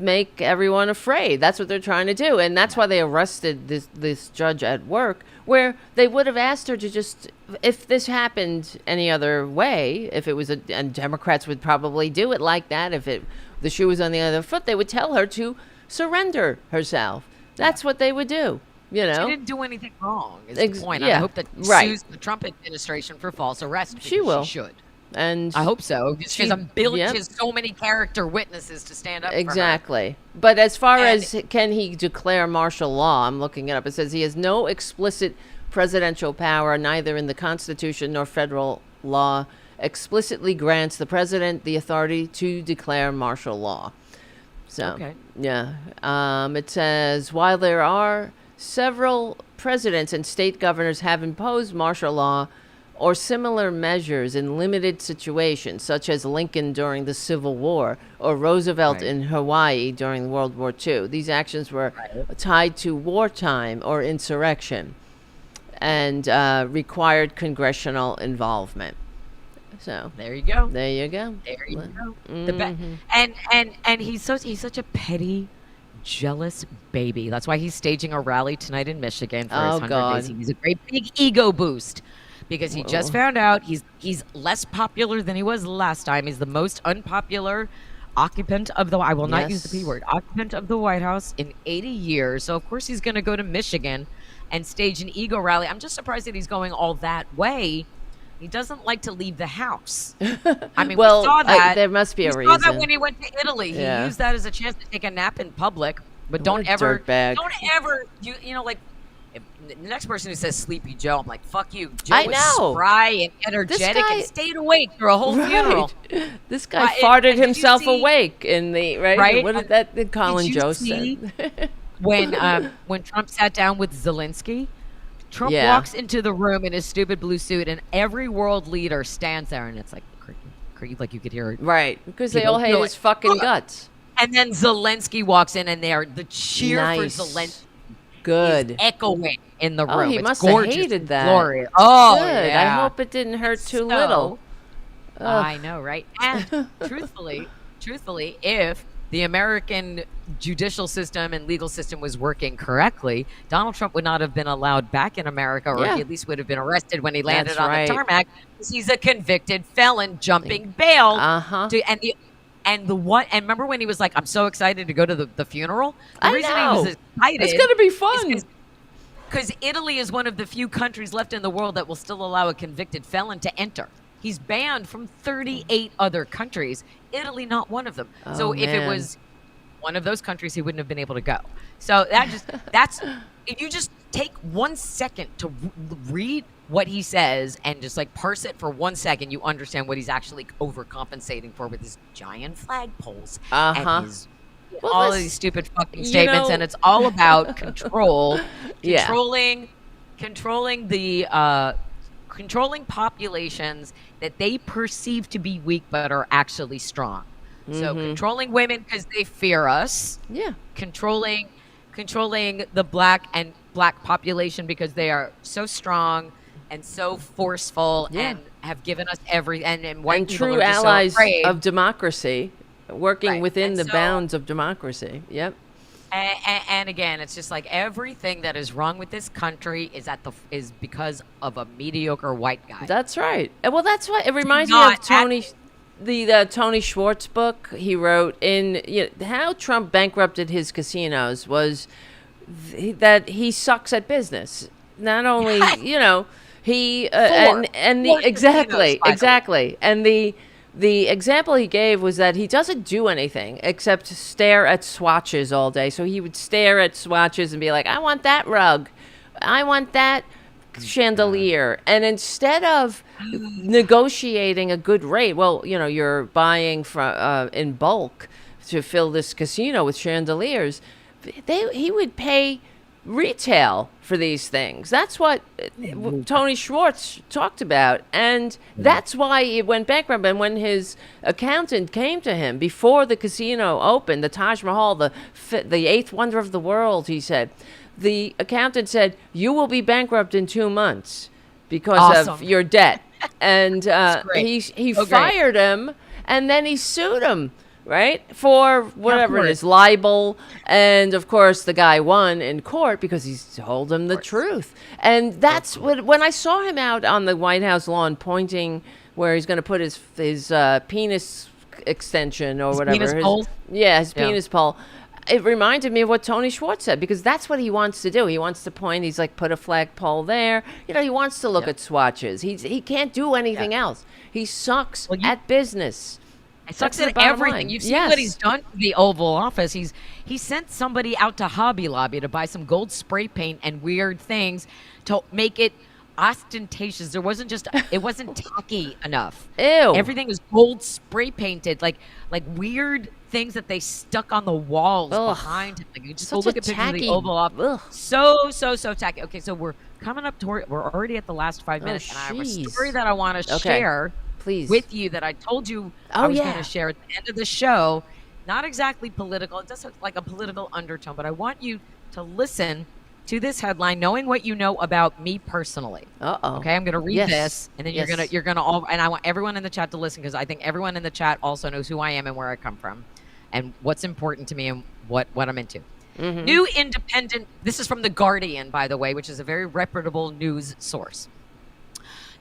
make everyone afraid. That's what they're trying to do. And that's why they arrested this judge at work, where they would have asked her to just, if this happened any other way, if it was and Democrats would probably do it like that, if the shoe was on the other foot, they would tell her to surrender herself. That's what they would do. You know, she didn't do anything wrong. Is the point? Yeah, and I hope that she sues the Trump administration for false arrest. She will. She should. And I hope so. She has so many character witnesses to stand up exactly. For her. But as far as can he declare martial law, I'm looking it up. It says he has no explicit presidential power, neither in the Constitution nor federal law explicitly grants the president the authority to declare martial law. So, it says, while there are several presidents and state governors have imposed martial law or similar measures in limited situations, such as Lincoln during the Civil War or Roosevelt in Hawaii during World War II. These actions were tied to wartime or insurrection and required congressional involvement. So there you go. There you go. There you go. And he's such a petty, jealous baby. That's why he's staging a rally tonight in Michigan for his 100 days. He's a great big ego boost because he just found out he's less popular than he was last time. He's the most unpopular occupant of I will not use the P word, occupant of the White House in 80 years. So of course he's going to go to Michigan and stage an ego rally. I'm just surprised that he's going all that way. He doesn't like to leave the house. I mean, we saw that. There must be a reason. We saw that when he went to Italy. He used that as a chance to take a nap in public. But don't ever, like, if the next person who says Sleepy Joe, I'm like, fuck you. Joe is spry and energetic and stayed awake through a whole funeral. This guy farted himself awake in the, right? What did that Colin Joe said? when Trump sat down with Zelensky, Trump walks into the room in his stupid blue suit, and every world leader stands there, and it's like, like you could hear it. Right, because they all hate his fucking guts. And then Zelensky walks in, and the cheer for Zelensky is echoing in the room. Oh, he must have hated that. Glorious. Oh, good. yeah. I hope it didn't hurt too little. I know, right? And truthfully, if the American judicial system and legal system was working correctly, Donald Trump would not have been allowed back in America, or he at least would have been arrested when he landed on the tarmac, because he's a convicted felon jumping bail. And remember when he was like, I'm so excited to go to the funeral? The reason he was excited, it's going to be fun. Because Italy is one of the few countries left in the world that will still allow a convicted felon to enter. He's banned from 38 other countries. Italy, not one of them. So if it was one of those countries, he wouldn't have been able to go. So that's if you just take 1 second to read what he says and just like parse it for 1 second, you understand what he's actually overcompensating for with his giant flagpoles and his all of these stupid fucking statements. And it's all about controlling populations that they perceive to be weak but are actually strong. So controlling women because they fear us. Yeah. Controlling the black population because they are so strong and so forceful and have given us and white people true are just allies so afraid. Of democracy, working within the bounds of democracy. Yep. And again, it's just like everything that is wrong with this country is because of a mediocre white guy. That's right. Well, that's why it reminds me of Tony, the Tony Schwartz book he wrote in how Trump bankrupted his casinos was that he sucks at business. Not only he exactly, and the example he gave was that he doesn't do anything except stare at swatches all day. So he would stare at swatches and be like, I want that rug. I want that chandelier. And instead of negotiating a good rate, you're buying in bulk to fill this casino with chandeliers, he would pay retail for these things. That's what Tony Schwartz talked about, and that's why it went bankrupt. And when his accountant came to him before the casino opened, the Taj Mahal, the eighth wonder of the world, he said, the accountant said, you will be bankrupt in 2 months because of your debt. And he fired him, and then he sued him. right? For whatever it is, libel. And of course, the guy won in court because he told him the truth. And that's when I saw him out on the White House lawn pointing where he's going to put his penis extension or whatever. Penis pole? His penis pole. It reminded me of what Tony Schwartz said, because that's what he wants to do. He wants to point. He's like, put a flagpole there. You know, he wants to look at swatches. He can't do anything else. He sucks at business. He sucks at everything. You've seen what he's done to the Oval Office. He sent somebody out to Hobby Lobby to buy some gold spray paint and weird things to make it ostentatious. It wasn't tacky enough. Ew. Everything was gold spray painted, like weird things that they stuck on the walls behind him. Like, you just look at pictures of the Oval Office. So tacky. Okay, so we're coming up to we're already at the last 5 minutes, and I have a story that I want to share with you that I told you I was going to share at the end of the show. Not exactly political. It does have like a political undertone, but I want you to listen to this headline, knowing what you know about me personally. Okay, I'm going to read this, and then you're gonna all, and I want everyone in the chat to listen, because I think everyone in the chat also knows who I am and where I come from, and what's important to me and what I'm into. Mm-hmm. New independent. This is from The Guardian, by the way, which is a very reputable news source.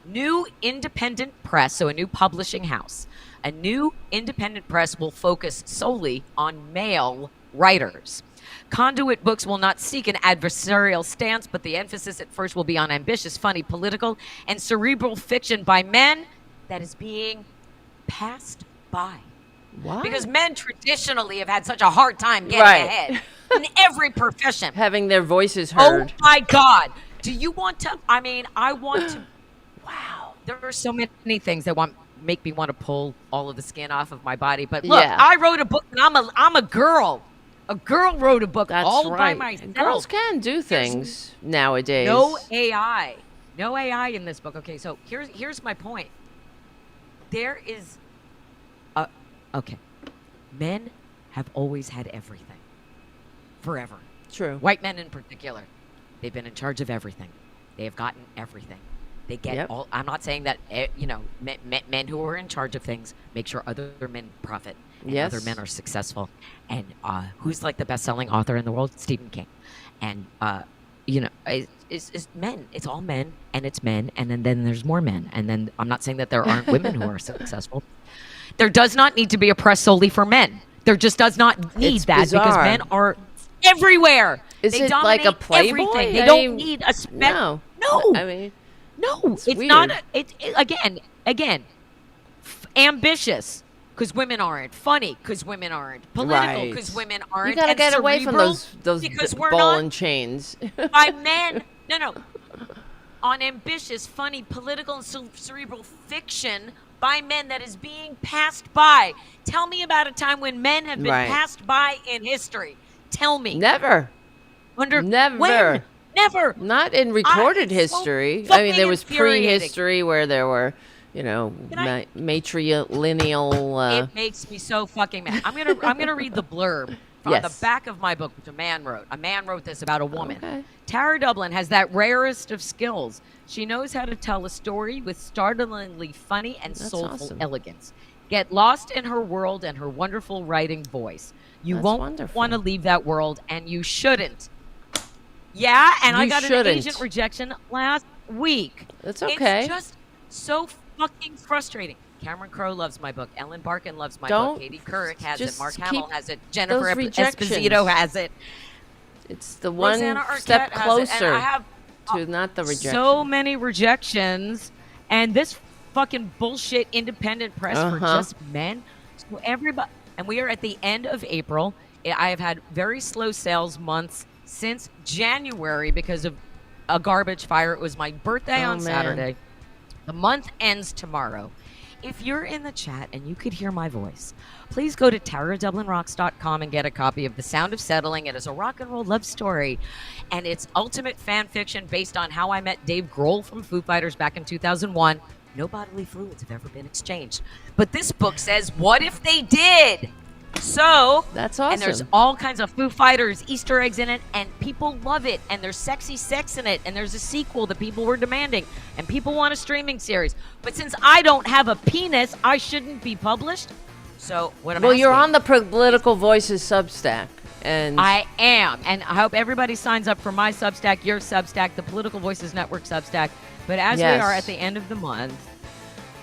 New independent press, so a new publishing house. A new independent press will focus solely on male writers. Conduit Books will not seek an adversarial stance, but the emphasis at first will be on ambitious, funny, political, and cerebral fiction by men that is being passed by. Why? Because men traditionally have had such a hard time getting ahead in every profession. Having their voices heard. Oh, my God. Do you want to? I mean, I want to. Wow. There are so many things that make me want to pull all of the skin off of my body. But look, I wrote a book, and I'm a girl. A girl wrote a book by myself. Girls can do things nowadays. No AI in this book. Okay, so here's my point. There is men have always had everything. Forever. True. White men in particular. They've been in charge of everything. They have gotten everything. They get all. I'm not saying that men who are in charge of things make sure other men profit and other men are successful. And who's like the best-selling author in the world? Stephen King. And it's men. It's all men, and it's men, and then there's more men. And then I'm not saying that there aren't women who are successful. There does not need to be a press solely for men. There just does not need that bizarre. Because men are everywhere. Is they it like a Playboy? Everything. They don't need a spec. No. I mean, no, it's weird. not. Again, ambitious because women aren't. Funny because women aren't. Political because women aren't. You gotta get away from those because we're ball not and chains. by men. No. On ambitious, funny, political, and cerebral fiction by men that is being passed by. Tell me about a time when men have been passed by in history. Tell me. Never. Never. When? Never. Not in recorded history. So I mean, there was prehistory where there were, matrilineal. It makes me so fucking mad. I'm gonna read the blurb on the back of my book, which a man wrote. A man wrote this about a woman. Okay. Tara Dublin has that rarest of skills. She knows how to tell a story with startlingly funny and soulful elegance. Get lost in her world and her wonderful writing voice. You won't want to leave that world, and you shouldn't. Yeah, and I got an agent rejection last week. That's okay. It's just so fucking frustrating. Cameron Crowe loves my book. Ellen Barkin loves my book. Katie Couric has it. Mark Hamill has it. Jennifer Esposito has it. It's the one step closer to not the rejection. So many rejections, and this fucking bullshit independent press for just men. So everybody, and we are at the end of April. I have had very slow sales months since January because of a garbage fire. It was my birthday on Saturday. The month ends tomorrow. If you're in the chat and you could hear my voice, please go to TaraDublinRocks.com and get a copy of The Sound of Settling. It is a rock and roll love story, and it's ultimate fan fiction based on how I met Dave Grohl from Foo Fighters back in 2001. No bodily fluids have ever been exchanged. But this book says, what if they did? So that's awesome. And there's all kinds of Foo Fighters Easter eggs in it, and people love it, and there's sexy sex in it, and there's a sequel that people were demanding, and people want a streaming series. But since I don't have a penis, I shouldn't be published. So what I'm Well, you're asking on the Political is, Voices Substack, and well, you're on on the Political Voices Substack, and I am. And I hope everybody signs up for my Substack, your Substack, the Political Voices Network Substack. But as we are at the end of the month,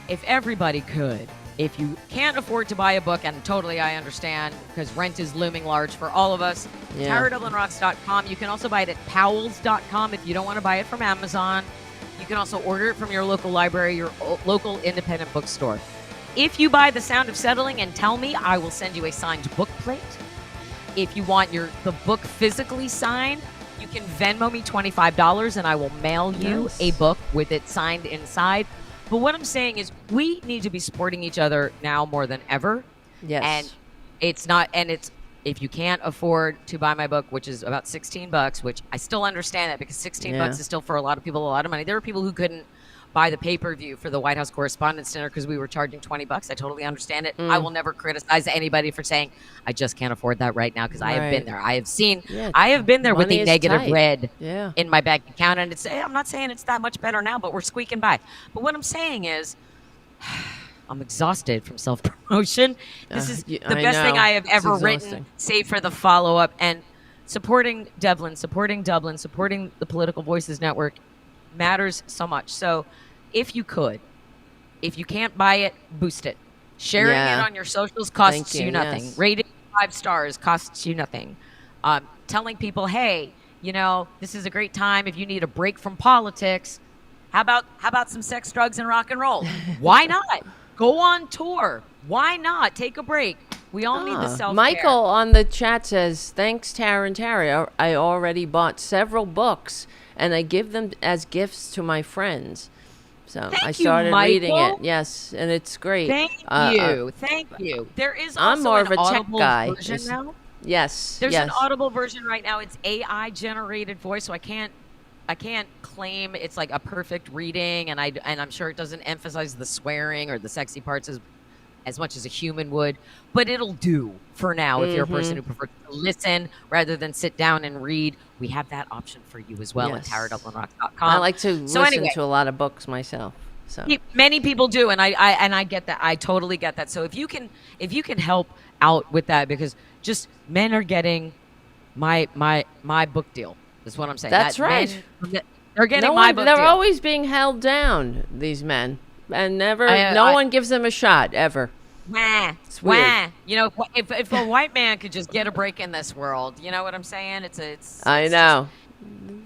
if everybody could, if you can't afford to buy a book, and totally I understand because rent is looming large for all of us, TaraDublinRocks.com. You can also buy it at Powell's.com if you don't want to buy it from Amazon. You can also order it from your local library, your local independent bookstore. If you buy The Sound of Settling and tell me, I will send you a signed book plate. If you want the book physically signed, you can Venmo me $25 and I will mail you a book with it signed inside. But what I'm saying is we need to be supporting each other now more than ever. Yes. And it's if you can't afford to buy my book, which is about $16, which I still understand that because $16 is still for a lot of people a lot of money. There are people who couldn't buy the pay-per-view for the White House Correspondents' Dinner because we were charging $20. I totally understand it. I will never criticize anybody for saying I just can't afford that right now because I have been there. I have been there with the negative red in my bank account, and I'm not saying it's that much better now, but we're squeaking by. But what I'm saying is I'm exhausted from self-promotion. This is the best thing I have ever written, save for the follow-up. And supporting Devlin, supporting Dublin, supporting the Political Voices Network matters so much. So if you can't buy it, boost it. Sharing it on your socials costs you nothing. Rating 5 stars costs you nothing. Telling people, hey, this is a great time if you need a break from politics. How about some sex, drugs, and rock and roll? Why not? Go on tour. Why not? Take a break. We all need the self-care. Michael on the chat says, thanks, Tara and Terry. I already bought several books, and I give them as gifts to my friends. So I started reading it. Yes, and it's great. Thank you. Thank you. There is also I'm more of a Audible tech guy. version now. Yes. There's an Audible version right now. It's AI generated voice, so I can't claim it's like a perfect reading, and I'm sure it doesn't emphasize the swearing or the sexy parts as much as a human would, but it'll do for now if you're a person who prefers to listen rather than sit down and read. We have that option for you as well at TaraDublinRocks.com. I like to listen to a lot of books myself. So many people do, and I get that. I totally get that. So if you can help out with that, because just men are getting my book deal. Is what I'm saying. That's right. They're getting my book deal. They're always being held down, these men, and no one gives them a shot ever. It's weird. If a white man could just get a break in this world, you know what I'm saying? I know.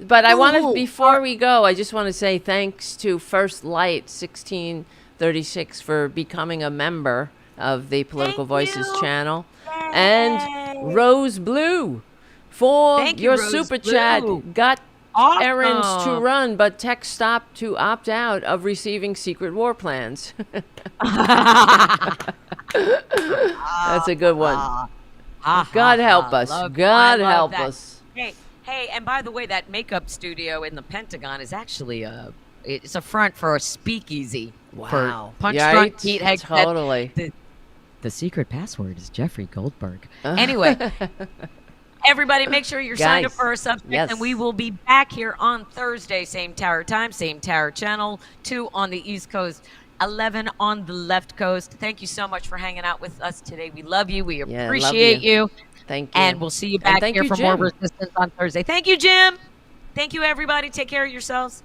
But I wanted, before we go, I just want to say thanks to First Light 1636 for becoming a member of the Political Voices channel, and Rose Blue for your super chat. Got errands to run, but tech stop to opt out of receiving secret war plans. That's a good one. God help us. God help us. Hey, and by the way, that makeup studio in the Pentagon is actually it's a front for a speakeasy. Wow. For Punch Drunk Pete Hegg. Totally. The secret password is Jeffrey Goldberg. Anyway, everybody make sure you're signed up for our Substack, and we will be back here on Thursday, same Tara time, same Tara channel, 2 on the East Coast, 11 on the left coast. Thank you so much for hanging out with us today. We love you. We appreciate you. Thank you. And we'll see you back here for more Resistance on Thursday. Thank you, Jim. Thank you, everybody. Take care of yourselves.